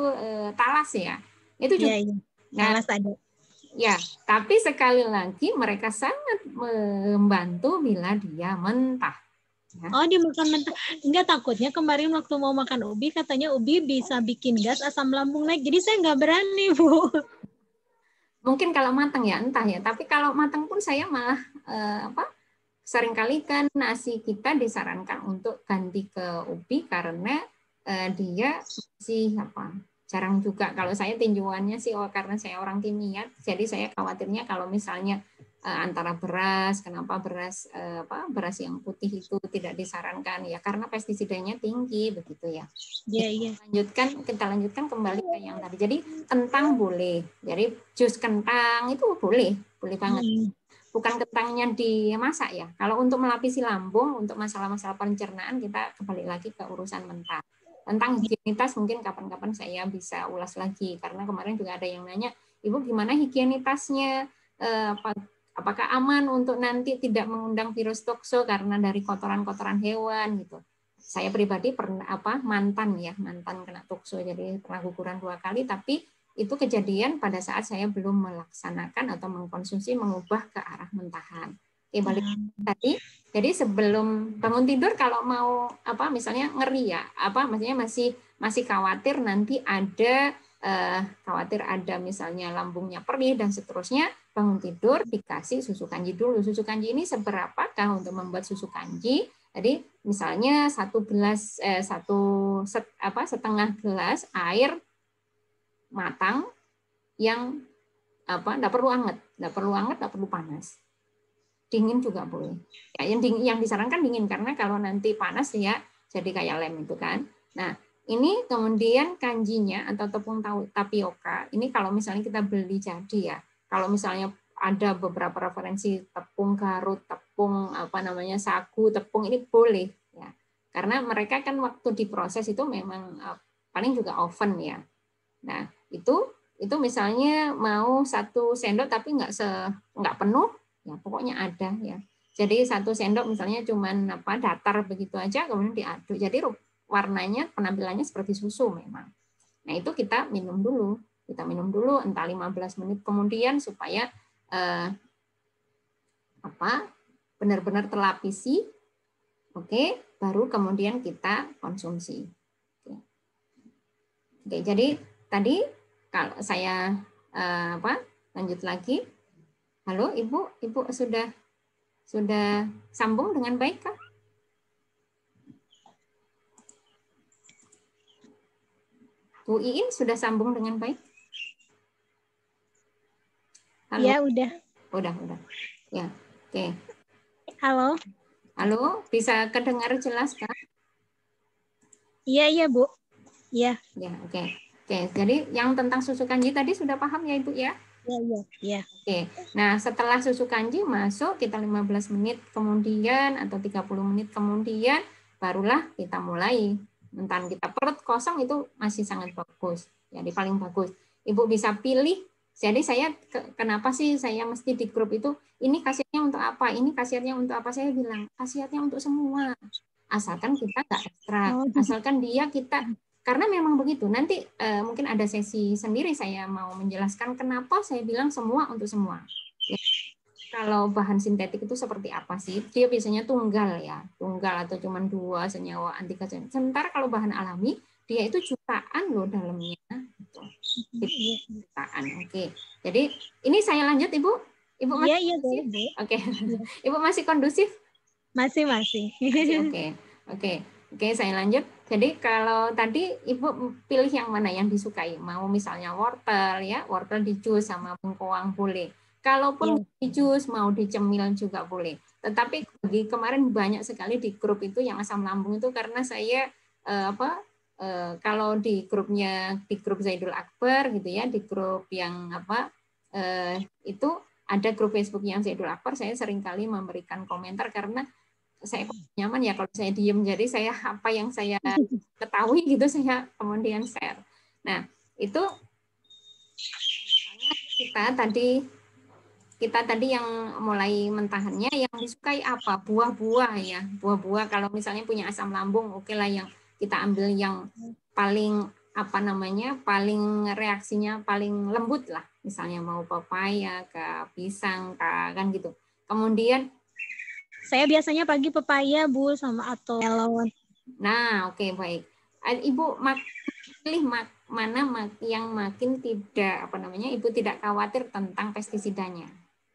talas ya. Itu juga. Talas ada. Ya, tapi sekali lagi mereka sangat membantu bila dia mentah. Ya. Oh, dimakan mentah. Enggak, takutnya kemarin waktu mau makan ubi katanya ubi bisa bikin gas asam lambung naik. Jadi saya nggak berani, Bu. Mungkin kalau matang ya entah ya. Tapi kalau matang pun saya malah seringkali kan nasi kita disarankan untuk ganti ke ubi karena dia masih jarang juga. Kalau saya tinjuannya sih karena saya orang kimia, jadi saya khawatirnya kalau misalnya antara beras, kenapa beras yang putih itu tidak disarankan ya karena pestisidanya tinggi begitu ya. Iya. Kita lanjutkan kembali ke yang tadi. Jadi kentang boleh. Jadi jus kentang itu boleh banget. Bukan kentangnya dimasak ya. Kalau untuk melapisi lambung, untuk masalah-masalah pencernaan kita kembali lagi ke urusan mentah. Tentang higienitas mungkin kapan-kapan saya bisa ulas lagi karena kemarin juga ada yang nanya, Ibu gimana higienitasnya? Apakah aman untuk nanti tidak mengundang virus tokso karena dari kotoran-kotoran hewan gitu. Saya pribadi pernah mantan kena tokso jadi pernah guguran 2 kali tapi itu kejadian pada saat saya belum melaksanakan atau mengkonsumsi mengubah ke arah mentahan. Oke, balik tadi. Jadi sebelum bangun tidur kalau mau misalnya ngeri ya, maksudnya masih khawatir nanti ada misalnya lambungnya perih dan seterusnya, bangun tidur dikasih susu kanji dulu. Susu kanji ini seberapakah untuk membuat susu kanji? Jadi misalnya setengah gelas air matang yang enggak perlu anget, enggak perlu panas. Dingin juga boleh. Ya, yang disarankan dingin karena kalau nanti panas ya jadi kayak lem itu kan. Nah, ini kemudian kanjinya atau tepung tapioka. Ini kalau misalnya kita beli jadi ya. Kalau misalnya ada beberapa referensi tepung Garut, tepung sagu, tepung ini boleh ya. Karena mereka kan waktu diproses itu memang paling juga oven ya. Nah, itu misalnya mau 1 sendok tapi nggak penuh, ya pokoknya ada ya. Jadi 1 sendok misalnya cuman datar begitu aja kemudian diaduk. Jadi warnanya penampilannya seperti susu memang. Nah, itu kita minum dulu entah 15 menit kemudian supaya benar-benar terlapisi. Oke, baru kemudian kita konsumsi. Oke, jadi tadi kalau saya lanjut lagi. Halo Ibu sudah sambung dengan baik kah? Bu Iin sudah sambung dengan baik? Halo? Ya, udah. Udah. Ya, oke. Halo, bisa kedengar jelas kah? Iya, Bu. Iya. Ya, oke. Jadi yang tentang susu kanji tadi sudah paham ya Ibu ya? Iya. Oke. Nah, setelah susu kanji masuk kita 15 menit kemudian atau 30 menit kemudian barulah kita mulai. Mentang kita perut kosong itu masih sangat bagus. Jadi paling bagus. Ibu bisa pilih. Jadi saya kenapa sih saya mesti di grup itu? Ini khasiatnya untuk apa? Ini khasiatnya untuk apa? Saya bilang khasiatnya untuk semua. Asalkan kita nggak ekstrak. Asalkan dia kita. Karena memang begitu. Nanti mungkin ada sesi sendiri saya mau menjelaskan kenapa saya bilang semua untuk semua. Ya. Kalau bahan sintetik itu seperti apa sih? Dia biasanya tunggal ya, tunggal atau cuma 2 senyawa anti gas. Sementara kalau bahan alami, dia itu jutaan loh dalamnya. Gitu. Jutaan. Oke. Jadi ini saya lanjut Ibu. Ibu masih kondusif? Oke. Ibu masih kondusif? Masih. Oke, saya lanjut. Jadi kalau tadi Ibu pilih yang mana yang disukai? Mau misalnya wortel ya, wortel di jus sama bengkoang boleh. Kalaupun di jus mau dicemil juga boleh. Tetapi kemarin banyak sekali di grup itu yang asam lambung itu karena saya kalau di grup Zaidul Akbar gitu ya, di grup yang itu ada grup Facebook yang Zaidul Akbar, saya seringkali memberikan komentar karena saya nyaman ya kalau saya diem, jadi saya apa yang saya ketahui gitu saya kemudian share. Nah itu kita tadi yang mulai mentahannya yang disukai apa, buah-buah ya, buah-buah. Kalau misalnya punya asam lambung, oke lah yang kita ambil yang paling paling reaksinya paling lembut lah, misalnya mau pepaya pisang kan gitu. Kemudian saya biasanya pagi pepaya Bu sama atau melon. Nah, oke, baik. Ibu pilih mana yang makin tidak Ibu tidak khawatir tentang pestisidanya.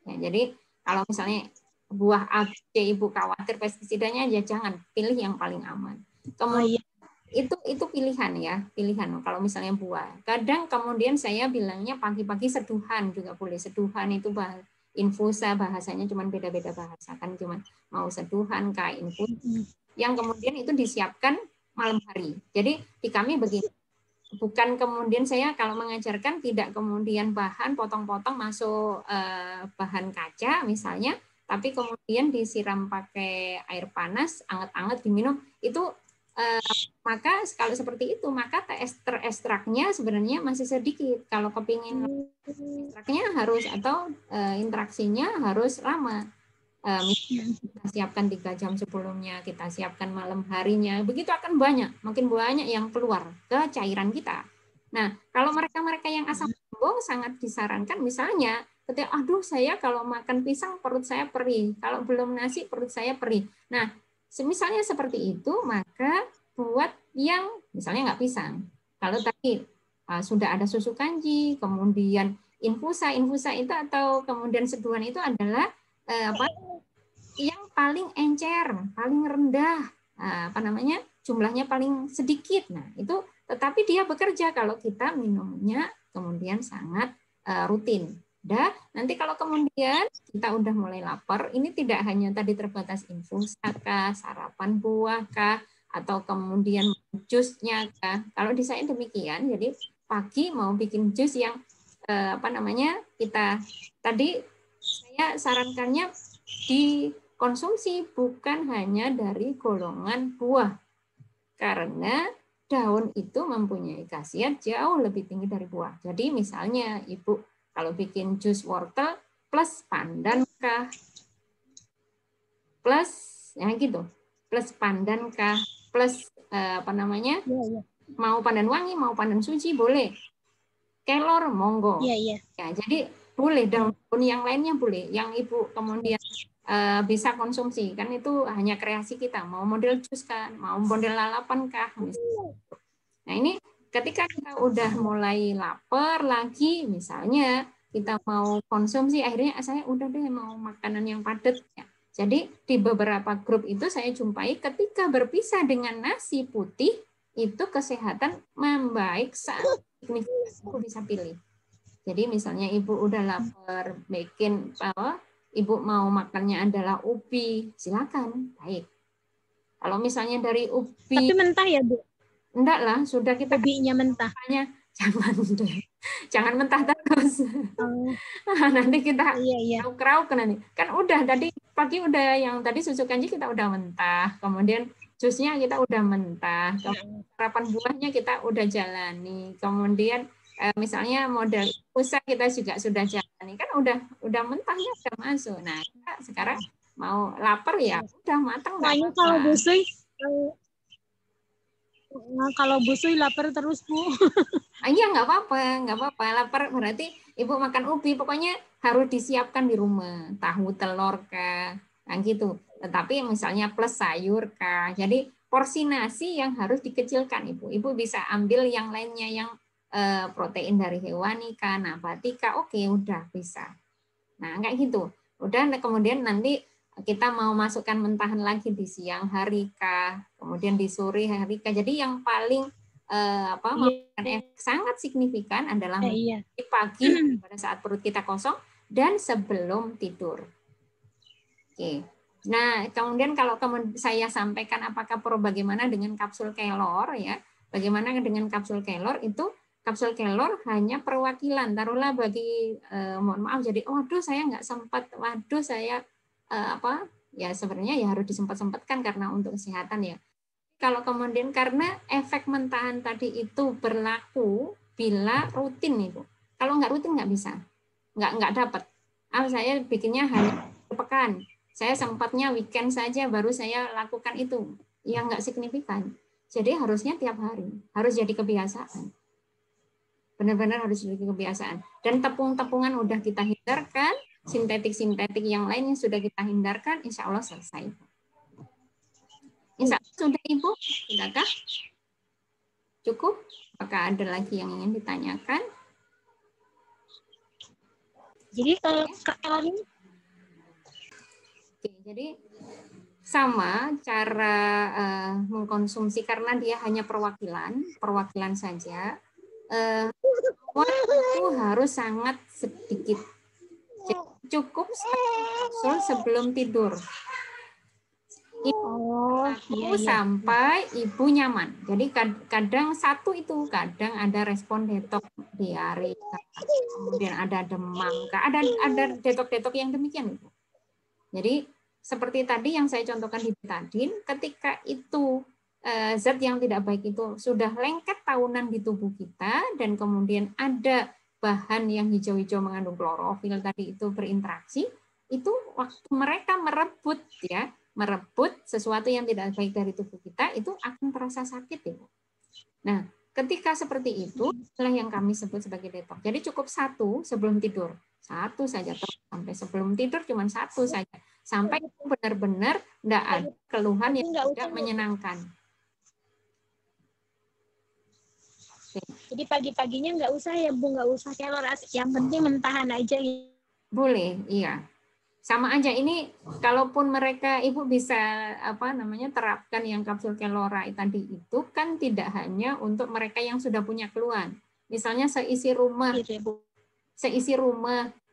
Ya, jadi kalau misalnya buah A, B, Ibu khawatir pestisidanya, ya jangan pilih yang paling aman. Kemudian itu pilihan ya, pilihan. Kalau misalnya buah, kadang kemudian saya bilangnya pagi-pagi seduhan juga boleh. Seduhan itu infusa bahasanya cuman beda-beda bahasa kan, cuman mau seduhan kah infusa yang kemudian itu disiapkan malam hari. Jadi di kami begini, bukan kemudian saya kalau mengajarkan tidak kemudian bahan potong-potong masuk bahan kaca misalnya, tapi kemudian disiram pakai air panas, anget-anget diminum, itu maka kalau seperti itu maka ekstraknya sebenarnya masih sedikit. Kalau kepingin ekstraknya harus atau interaksinya harus lama. Kita siapkan 3 jam sebelumnya, kita siapkan malam harinya, begitu akan makin banyak yang keluar ke cairan kita. Nah, kalau mereka-mereka yang asam lambung sangat disarankan misalnya ketika saya kalau makan pisang perut saya perih, kalau belum nasi perut saya perih. Nah, misalnya seperti itu, maka buat yang misalnya nggak pisang. Kalau tadi sudah ada susu kanji, kemudian infusa itu atau kemudian seduhan itu adalah yang paling encer, paling rendah, jumlahnya paling sedikit. Nah, itu tetapi dia bekerja kalau kita minumnya kemudian sangat rutin. Nanti kalau kemudian kita udah mulai lapar, ini tidak hanya tadi terbatas infusa kah, sarapan buah kah, atau kemudian jusnya kah. Kalau di saya demikian, jadi pagi mau bikin jus yang kita tadi saya sarankannya dikonsumsi bukan hanya dari golongan buah. Karena daun itu mempunyai khasiat jauh lebih tinggi dari buah. Jadi misalnya Ibu kalau bikin jus wortel plus pandan kah? Plus pandan kah? Plus mau pandan wangi, mau pandan suci boleh. Kelor monggo. Ya, jadi boleh daun-daun yang lainnya boleh. Yang Ibu kemudian bisa konsumsi kan itu hanya kreasi kita, mau model jus kan, mau model lalapan kah misalnya. Nah ini ketika kita udah mulai lapar lagi misalnya kita mau konsumsi, akhirnya saya udah deh mau makanan yang padat ya. Jadi di beberapa grup itu saya jumpai ketika berpisah dengan nasi putih itu kesehatan membaik sangat signifikan. Ibu bisa pilih. Jadi misalnya Ibu udah lapar bikin Ibu mau makannya adalah ubi, silakan, baik. Kalau misalnya dari ubi, tapi mentah ya Bu? Enggak lah, sudah kita ubinya mentah. Jangan mentah terus. Nanti kita krauk nanti. Kan udah tadi pagi udah yang tadi susu kanji kita udah mentah, kemudian jusnya kita udah mentah, sarapan buahnya kita udah jalani, kemudian misalnya model infusa kita juga sudah jalani, kan udah mentahnya udah masuk. Nah, kita sekarang mau lapar ya udah matang nggak apa-apa. Kalau busui, kalau busui lapar terus Bu. Iya nggak apa-apa, lapar berarti Ibu makan ubi, pokoknya harus disiapkan di rumah, tahu telur kah, nah gitu. Tetapi misalnya plus sayur kah, jadi porsi nasi yang harus dikecilkan Ibu. Ibu bisa ambil yang lainnya yang protein dari hewani kah, nabati kah, oke udah bisa. Nah kayak gitu. Udah kemudian nanti kita mau masukkan mentahan lagi di siang hari kah, kemudian di sore hari kah. Jadi yang paling memberikan efek sangat signifikan adalah di pagi pada saat perut kita kosong dan sebelum tidur. Oke. Nah, kemudian kalau saya sampaikan apakah bagaimana dengan kapsul kelor ya? Bagaimana dengan kapsul kelor itu? Kapsul kelor hanya perwakilan. Taruhlah bagi mohon maaf jadi waduh saya nggak sempat, waduh saya ya sebenarnya ya harus disempat-sempatkan karena untuk kesehatan ya. Kalau kemudian karena efek mentahan tadi itu berlaku bila rutin Ibu. Kalau nggak rutin nggak bisa, nggak dapat. Saya bikinnya hanya pekan. Saya sempatnya weekend saja baru saya lakukan itu. Ya nggak signifikan. Jadi harusnya tiap hari, harus jadi kebiasaan. Benar-benar harus jadi kebiasaan. Dan tepung-tepungan udah kita hindarkan, sintetik-sintetik yang lainnya sudah kita hindarkan, insya Allah selesai. Insya Allah sudah Ibu, sudahkah? Cukup? Apakah ada lagi yang ingin ditanyakan? Jadi kalau ini? Oke, jadi sama cara mengkonsumsi karena dia hanya perwakilan saja. Itu harus sangat sedikit. Jadi cukup kapsul sebelum tidur. Sampai Ibu nyaman. Jadi kadang satu itu kadang ada respon detok diare, kemudian ada demam, ada detok-detok yang demikian Ibu. Jadi seperti tadi yang saya contohkan di betadin, ketika itu zat yang tidak baik itu sudah lengket tahunan di tubuh kita dan kemudian ada bahan yang hijau-hijau mengandung klorofil tadi itu berinteraksi, itu waktu mereka merebut sesuatu yang tidak baik dari tubuh kita itu akan terasa sakit ya. Nah, ketika seperti itu itulah yang kami sebut sebagai detox. Jadi cukup satu sebelum tidur, satu saja sampai sebelum tidur cuma satu saja sampai benar-benar tidak ada keluhan yang tidak menyenangkan. Jadi pagi-paginya nggak usah ya Bu, nggak usah kelor, yang penting mentahan aja. Boleh, iya. Sama aja ini, kalaupun mereka Ibu bisa terapkan yang kapsul kelora tadi itu kan tidak hanya untuk mereka yang sudah punya keluhan. Misalnya seisi rumah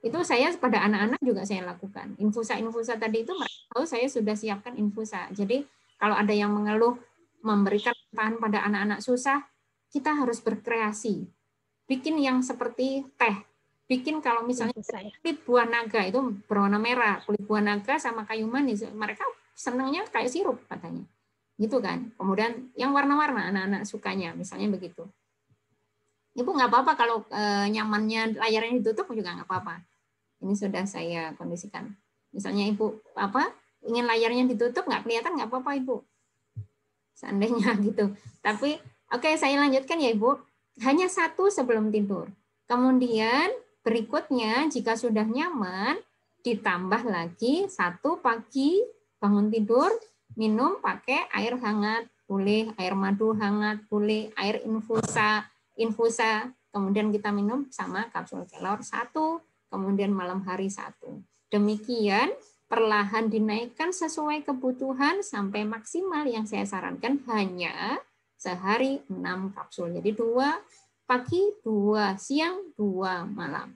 itu saya pada anak-anak juga saya lakukan. Infusa tadi itu mereka tahu saya sudah siapkan infusa. Jadi kalau ada yang mengeluh memberikan bahan pada anak-anak susah, kita harus berkreasi. Bikin yang seperti teh. Bikin kalau misalnya kulit buah naga itu berwarna merah, kulit buah naga sama kayu manis, mereka senangnya kayak sirup katanya. Gitu kan. Kemudian yang warna-warna anak-anak sukanya, misalnya begitu. Ibu nggak apa-apa kalau nyamannya layarnya ditutup juga nggak apa-apa. Ini sudah saya kondisikan. Misalnya Ibu ingin layarnya ditutup nggak kelihatan nggak apa-apa Ibu. Seandainya gitu. Tapi oke, saya lanjutkan ya Ibu. Hanya satu sebelum tidur. Kemudian berikutnya, jika sudah nyaman, ditambah lagi satu pagi bangun tidur, minum pakai air hangat, boleh, air madu hangat, boleh, air infusa, kemudian kita minum sama kapsul kelor satu, kemudian malam hari satu. Demikian, perlahan dinaikkan sesuai kebutuhan sampai maksimal yang saya sarankan hanya sehari 6 kapsul. Jadi 2 pagi, 2 siang, 2 malam.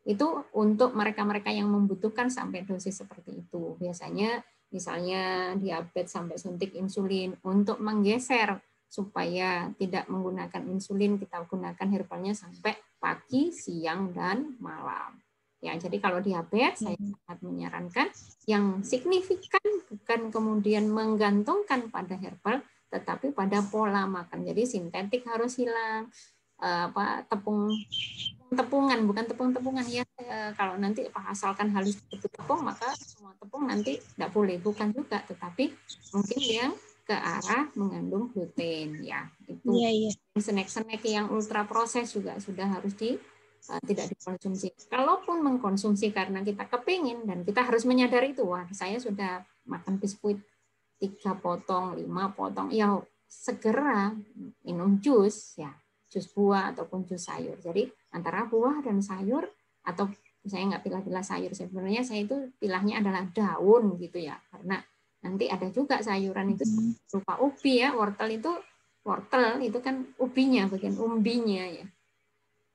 Itu untuk mereka-mereka yang membutuhkan sampai dosis seperti itu. Biasanya misalnya diabetes sampai suntik insulin untuk menggeser supaya tidak menggunakan insulin, kita gunakan herbalnya sampai pagi, siang, dan malam. Ya, jadi kalau diabetes saya sangat menyarankan yang signifikan bukan kemudian menggantungkan pada herbal, tetapi pada pola makan. Jadi sintetik harus hilang, tepungan bukan tepung-tepungan ya. Kalau nanti asalkan halus itu tepung, maka semua tepung nanti tidak boleh, bukan juga, tetapi mungkin yang ke arah mengandung gluten ya. Itu snack-snack yang ultra proses juga sudah harus tidak dikonsumsi. Kalaupun mengkonsumsi karena kita kepingin dan kita harus menyadari itu, wah saya sudah makan biskuit 3 potong, 5 potong, ya segera minum jus ya, jus buah ataupun jus sayur. Jadi antara buah dan sayur, atau saya nggak pilah-pilah sayur, sebenarnya saya itu pilahnya adalah daun gitu ya, karena nanti ada juga sayuran itu berupa ubi ya, wortel itu kan ubinya, bagian umbinya ya,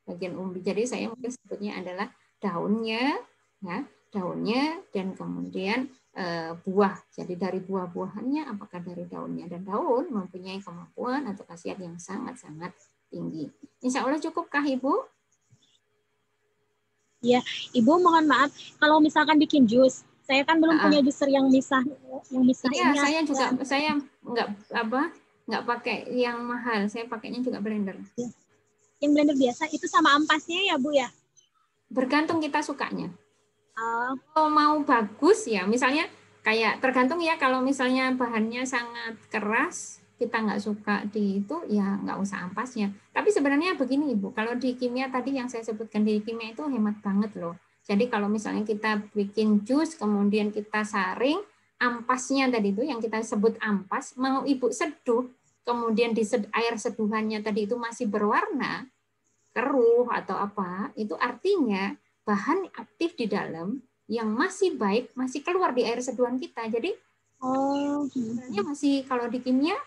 bagian umbi. Jadi saya mungkin sebutnya adalah daunnya, ya, daunnya dan kemudian buah. Jadi dari buah-buahannya, apakah dari daunnya, dan daun mempunyai kemampuan atau khasiat yang sangat-sangat tinggi. Insya Allah cukupkah Ibu? Ya, Ibu mohon maaf kalau misalkan bikin jus, saya kan belum punya juicer yang misah Iya, ini. Saya nggak pakai yang mahal, saya pakainya juga blender. Ya. Yang blender biasa itu sama ampasnya ya Bu ya? Bergantung kita sukanya. Kalau mau bagus ya, misalnya kayak tergantung ya, kalau misalnya bahannya sangat keras, kita nggak suka di itu, ya nggak usah ampasnya. Tapi sebenarnya begini Ibu, kalau di kimia tadi yang saya sebutkan, di kimia itu hemat banget loh. Jadi kalau misalnya kita bikin jus, kemudian kita saring, ampasnya tadi itu yang kita sebut ampas, mau Ibu seduh, kemudian di air seduhannya tadi itu masih berwarna keruh atau apa, itu artinya bahan aktif di dalam yang masih baik masih keluar di air seduhan kita. Jadi sebenarnya masih, kalau di kimia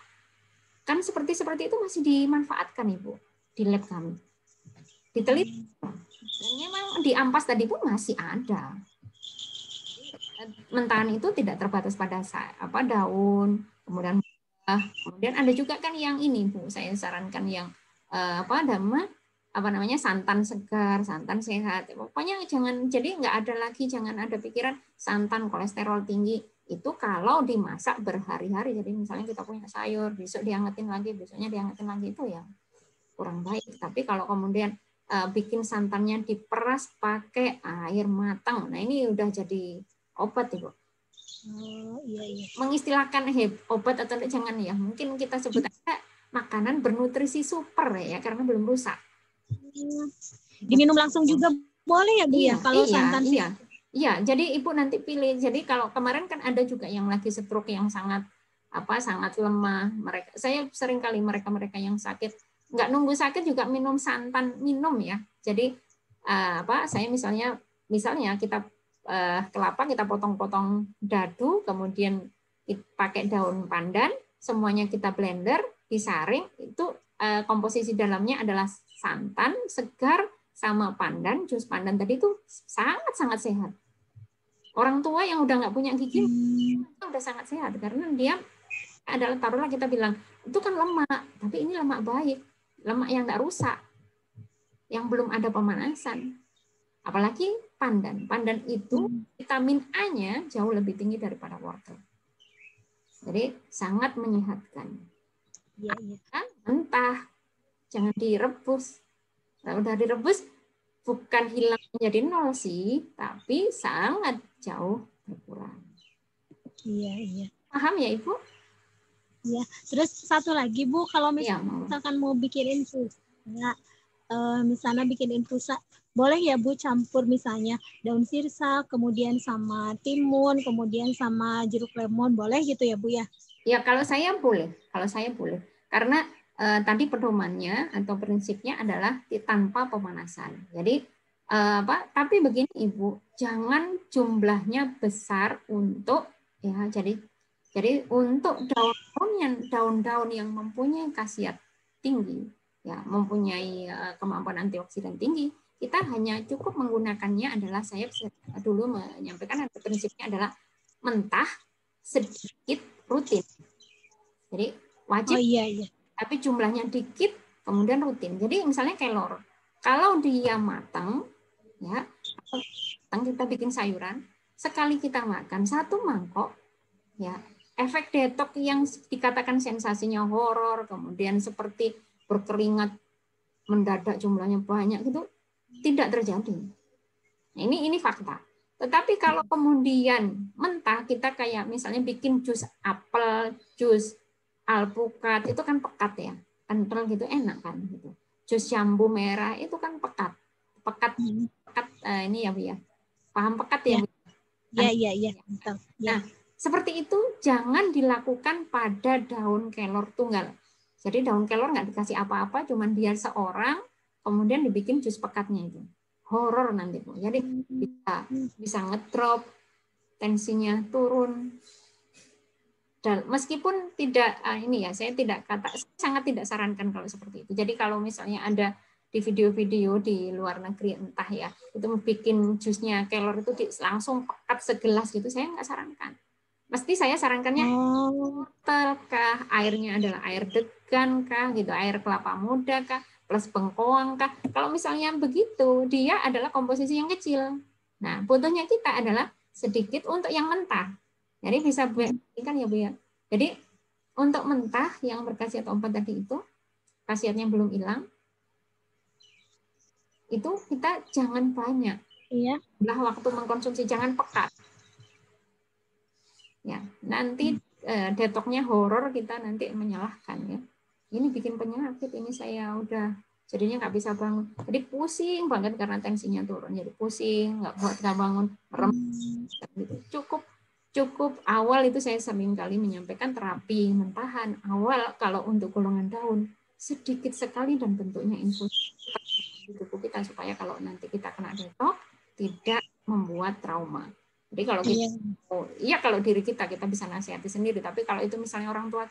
kan seperti itu masih dimanfaatkan Ibu di lab kami, diteliti, dan memang di ampas tadi pun masih ada. Mentahan itu tidak terbatas pada daun, kemudian ada juga kan yang ini Bu, saya sarankan yang santan segar, santan sehat. Pokoknya jangan, jadi nggak ada lagi, jangan ada pikiran santan kolesterol tinggi. Itu kalau dimasak berhari-hari. Jadi misalnya kita punya sayur, besok diangetin lagi, besoknya diangetin lagi, itu ya kurang baik. Tapi kalau kemudian bikin santannya diperas pakai air matang, nah ini udah jadi obat Ibu. Iya. Mengistilahkan obat atau jangan ya, mungkin kita sebut aja makanan bernutrisi super ya, karena belum rusak. Diminum langsung juga boleh ya Bu ya, kalau santan sih. Iya, jadi Ibu nanti pilih. Jadi kalau kemarin kan ada juga yang lagi stroke yang sangat lemah. Saya sering kali mereka yang sakit nggak nunggu sakit juga minum santan, minum ya. Jadi saya misalnya kita kelapa kita potong-potong dadu, kemudian pakai daun pandan, semuanya kita blender, disaring, itu komposisi dalamnya adalah santan segar sama pandan, jus pandan tadi itu sangat-sangat sehat. Orang tua yang udah nggak punya gigi itu udah sangat sehat, karena dia adalah, taruhlah kita bilang itu kan lemak, tapi ini lemak baik, lemak yang nggak rusak, yang belum ada pemanasan. Apalagi pandan. Pandan itu vitamin A-nya jauh lebih tinggi daripada wortel. Jadi sangat menyehatkan. Iya. Mentah, jangan direbus. Nah, udah direbus bukan hilang menjadi nol sih, tapi sangat jauh berkurang. Iya. Paham ya Ibu? Iya. Terus satu lagi Bu, kalau misalkan mau bikin infus, misalnya bikin infusa, boleh ya Bu campur misalnya daun sirsa, kemudian sama timun, kemudian sama jeruk lemon, boleh gitu ya Bu ya? Ya kalau saya boleh, karena tadi pedomannya atau prinsipnya adalah tanpa pemanasan. Jadi tapi begini Ibu, jangan jumlahnya besar untuk ya. Jadi untuk daun-daun yang mempunyai khasiat tinggi, ya mempunyai kemampuan antioksidan tinggi, kita hanya cukup menggunakannya adalah, saya dulu menyampaikan prinsipnya adalah mentah, sedikit, rutin. Jadi wajib, tapi jumlahnya dikit, kemudian rutin. Jadi misalnya kelor, kalau dia matang, ya kita bikin sayuran, sekali kita makan 1 mangkok, ya efek detox yang dikatakan sensasinya horor, kemudian seperti berkeringat mendadak jumlahnya banyak itu tidak terjadi. Nah, ini fakta. Tetapi kalau kemudian mentah, kita kayak misalnya bikin jus apel, jus alpukat, itu kan pekat ya, kental gitu, enak kan gitu. Jus jambu merah itu kan pekat, ini ya Bu ya, paham pekat ya Bu? Iya. Nah, seperti itu jangan dilakukan pada daun kelor tunggal. Jadi daun kelor nggak dikasih apa-apa, cuman dia seorang, kemudian dibikin jus pekatnya itu. Horor nanti Bu. Jadi bisa ngedrop, tensinya turun. Dan meskipun tidak ini ya, saya sangat tidak sarankan kalau seperti itu. Jadi kalau misalnya ada di video-video di luar negeri entah ya, itu bikin jusnya kelor itu langsung pekat segelas gitu, saya nggak sarankan. Mesti saya sarankannya wortel kah, airnya adalah air degan kah, gitu, air kelapa muda kah, plus bengkoang kah. Kalau misalnya begitu, dia adalah komposisi yang kecil. Nah, butuhnya kita adalah sedikit untuk yang mentah. Jadi bisa kan ya Bu ya. Jadi untuk mentah yang berkhasiat O4 tadi itu, khasiatnya belum hilang, itu kita jangan banyak. Iya. Waktu mengkonsumsi jangan pekat. Ya, nanti detoxnya horor, kita nanti menyalahkan ya. Ini bikin penyakit, ini saya udah jadinya nggak bisa bangun. Jadi pusing banget karena tensinya turun. Jadi pusing, nggak bangun, merem. Gitu. Cukup awal itu saya sering kali menyampaikan terapi mentahan awal kalau untuk golongan daun sedikit sekali dan bentuknya infus di tubuh kita supaya kalau nanti kita kena detox tidak membuat trauma. Jadi kalau kita, kalau diri kita bisa nasihati sendiri, tapi kalau itu misalnya orang tua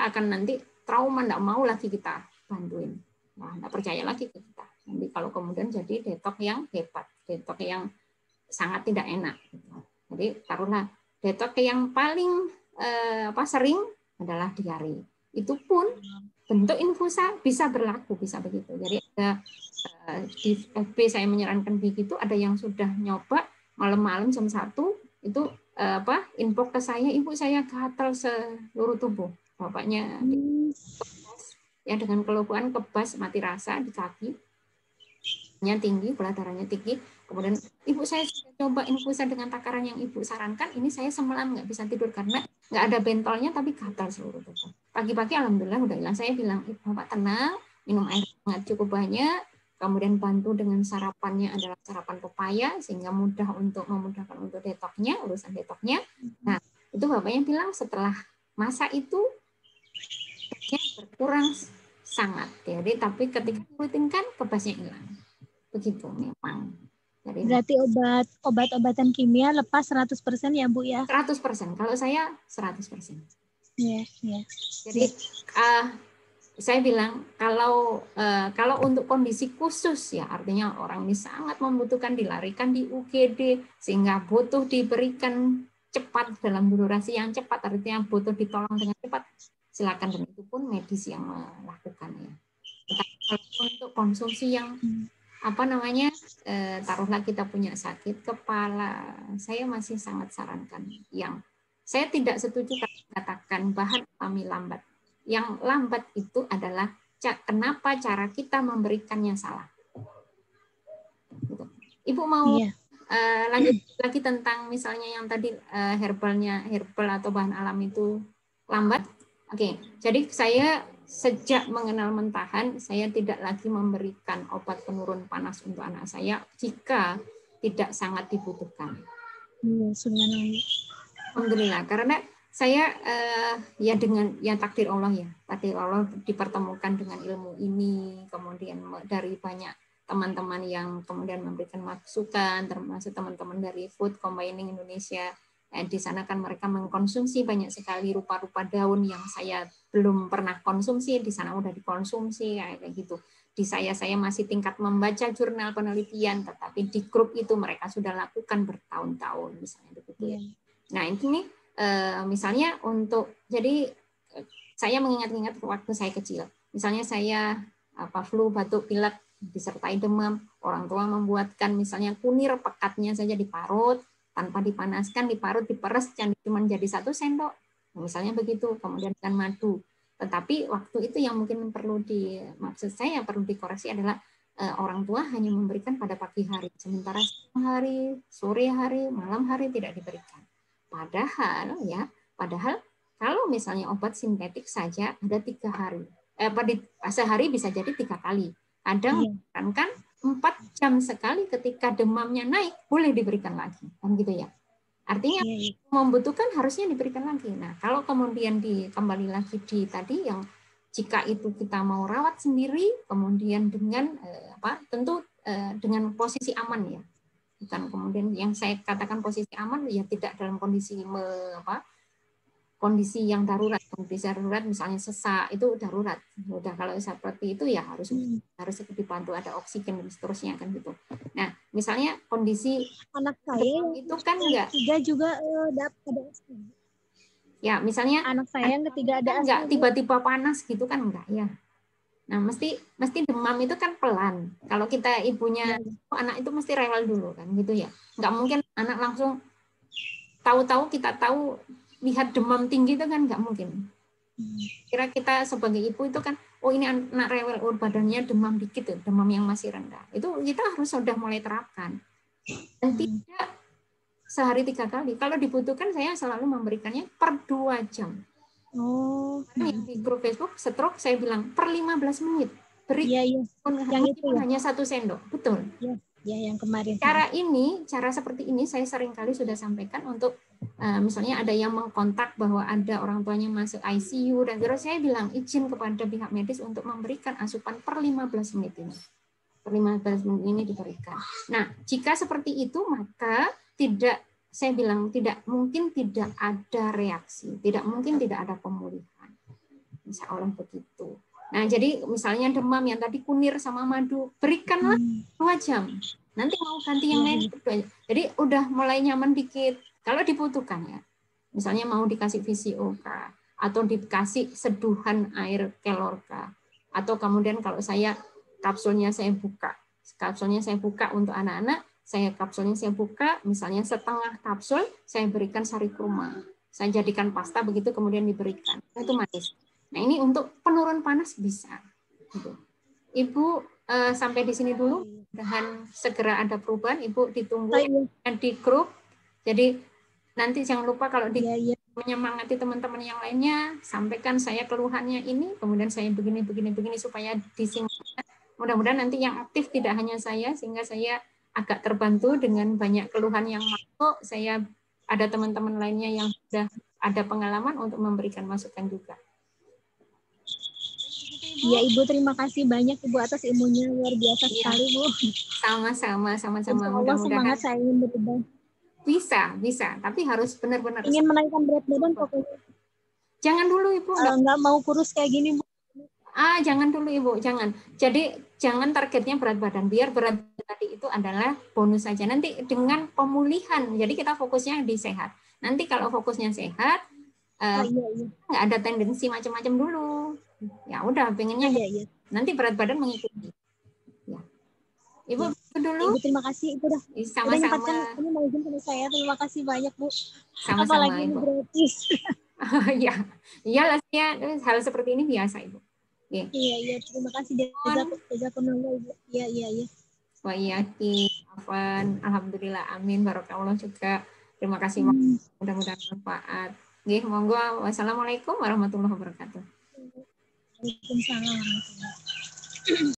akan nanti trauma, nggak mau lagi kita bantuin, nah nggak percaya lagi ke kita. Nanti kalau kemudian jadi detox yang hebat, detox yang sangat tidak enak. Jadi taruhlah detox yang paling sering adalah diare. Itu pun bentuk infusa bisa berlaku, bisa begitu. Jadi ada di FB saya menyarankan begitu, ada yang sudah nyoba malam-malam jam 1 itu info ke saya, ibu saya gatal seluruh tubuh, bapaknya ya dengan kelumpuhan, kebas, mati rasa di kaki, tinggi, gula darahnya tinggi. Kemudian ibu saya sudah coba infusa dengan takaran yang ibu sarankan, ini saya semalam nggak bisa tidur karena nggak ada bentolnya tapi gatal seluruh tubuh. Pagi-pagi alhamdulillah udah hilang. Saya bilang, Bapak tenang, minum air hangat cukup banyak, kemudian bantu dengan sarapannya adalah sarapan pepaya sehingga memudahkan untuk detoxnya, urusan detoxnya. Nah, itu bapaknya bilang setelah masa itu berkurang sangat. Jadi tapi ketika rutinkan kebasnya hilang. Begitu memang. Jadi, berarti obat-obatan kimia lepas 100% ya Bu ya? 100%. Kalau saya 100%. Iya. Jadi saya bilang kalau untuk kondisi khusus ya, artinya orang ini sangat membutuhkan, dilarikan di UGD sehingga butuh diberikan cepat dalam durasi yang cepat, artinya butuh ditolong dengan cepat, silakan, dan itu pun medis yang melakukan ya. Tetapi kalau untuk konsumsi yang taruhlah kita punya sakit kepala, saya masih sangat sarankan yang saya tidak setuju katakan bahan alami lambat. Yang lambat itu adalah kenapa cara kita memberikannya salah. Ibu mau lanjut lagi tentang misalnya yang tadi herbal atau bahan alam itu lambat? Oke, jadi saya sejak mengenal mentahan, saya tidak lagi memberikan obat penurun panas untuk anak saya jika tidak sangat dibutuhkan. Alhamdulillah, karena saya dengan takdir Allah ya, takdir Allah dipertemukan dengan ilmu ini, kemudian dari banyak teman-teman yang kemudian memberikan masukan, termasuk teman-teman dari Food Combining Indonesia. Di sana kan mereka mengkonsumsi banyak sekali rupa-rupa daun yang saya belum pernah konsumsi, di sana udah dikonsumsi kayak gitu. Di saya masih tingkat membaca jurnal penelitian, tetapi di grup itu mereka sudah lakukan bertahun-tahun misalnya begitu ya. Nah ini misalnya jadi saya mengingat-ingat waktu saya kecil, misalnya saya flu, batuk, pilek disertai demam, orang tua membuatkan misalnya kunir pekatnya saja diparut, tanpa dipanaskan, diparut, diperes, cuma jadi 1 sendok. Misalnya begitu, kemudian dengan madu. Tetapi waktu itu yang mungkin perlu maksud saya perlu dikoreksi adalah orang tua hanya memberikan pada pagi hari, sementara siang hari, sore hari, malam hari tidak diberikan. Padahal kalau misalnya obat sintetik saja ada 3 hari. Sehari bisa jadi 3 kali. Kadang kan 4 jam sekali ketika demamnya naik boleh diberikan lagi, kan gitu ya. Artinya membutuhkan harusnya diberikan lagi. Nah, kalau kemudian kembali lagi di tadi yang jika itu kita mau rawat sendiri, kemudian dengan tentu dengan posisi aman ya. Bukan kemudian yang saya katakan posisi aman ya tidak dalam kondisi kondisi yang darurat, kondisi darurat misalnya sesak itu darurat. Udah kalau seperti itu ya harus dibantu ada oksigen dan seterusnya kan gitu. Nah, misalnya kondisi anak saya itu kan enggak juga ada ya, misalnya anak saya yang ketiga ada enggak tiba-tiba panas gitu kan enggak ya. Nah, mesti demam itu kan pelan. Kalau kita ibunya anak itu mesti rewel dulu kan gitu ya. Enggak mungkin anak langsung tahu-tahu kita tahu lihat demam tinggi itu kan nggak mungkin. Kira kita sebagai ibu itu kan, oh ini anak rewel, oh badannya demam dikit, demam yang masih rendah. Itu kita harus sudah mulai terapkan. Dan tidak sehari 3 kali. Kalau dibutuhkan saya selalu memberikannya per 2 jam. Yang di grup Facebook stroke saya bilang per 15 menit. Beri yang itu hanya 1 sendok. Betul. Ya, yang kemarin. Cara seperti ini saya sering kali sudah sampaikan untuk misalnya ada yang mengkontak bahwa ada orang tuanya masuk ICU dan terus saya bilang izin kepada pihak medis untuk memberikan asupan per 15 menit ini. Per 15 menit ini diberikan. Nah, jika seperti itu maka saya bilang tidak mungkin tidak ada reaksi, tidak mungkin tidak ada pemulihan. Insya Allah begitu. Nah, jadi misalnya demam yang tadi kunir sama madu, berikanlah 2 jam. Nanti mau ganti yang lain. Jadi udah mulai nyaman dikit. Kalau dibutuhkan ya. Misalnya mau dikasih VCOK atau dikasih seduhan air kelorka. Atau kemudian kalau kapsulnya saya buka untuk anak-anak, kapsulnya saya buka, misalnya setengah kapsul saya berikan sari kurma. Saya jadikan pasta begitu kemudian diberikan. Itu manis. Nah, ini untuk penurun panas bisa. Ibu sampai di sini dulu. Mudah-mudahan segera ada perubahan. Ibu ditunggu di grup. Jadi nanti jangan lupa kalau menyemangati teman-teman yang lainnya, sampaikan saya keluhannya ini, kemudian saya begini supaya disingkat. Mudah-mudahan nanti yang aktif tidak hanya saya, sehingga saya agak terbantu dengan banyak keluhan yang masuk. Saya ada teman-teman lainnya yang sudah ada pengalaman untuk memberikan masukan juga. Iya, Ibu, terima kasih banyak Ibu atas ilmunya, luar biasa sekali, Bu. Sama-sama. Mudah-mudahan semangat saya ingin berubah. Bisa, tapi harus benar-benar ingin menaikkan berat badan pokoknya. Jangan dulu Ibu. Nggak mau kurus kayak gini, Bu. Jangan dulu Ibu, jangan. Jadi jangan targetnya berat badan. Biar berat badan tadi itu adalah bonus saja. Nanti dengan pemulihan, jadi kita fokusnya di sehat. Nanti kalau fokusnya sehat, nggak ada tendensi macam-macam dulu. Ya udah, pengennya nanti berat badan mengikuti. Ya. Ibu dulu. Ibu, terima kasih. Ibu udah sama-sama. Ini mau izin sama saya. Terima kasih banyak, Bu. Sama-sama, apalagi Ibu. Ini gratis. Iyalah ya, hal seperti ini biasa, Ibu. Iya. Terima kasih. Jazakumullah, Ibu. Iya. Wa iyaki, afwan, alhamdulillah, amin, barakallah juga. Terima kasih, mudah-mudahan bermanfaat. Monggo. Wassalamualaikum warahmatullahi wabarakatuh. Waalaikumsalam warahmatullahi wabarakatuh.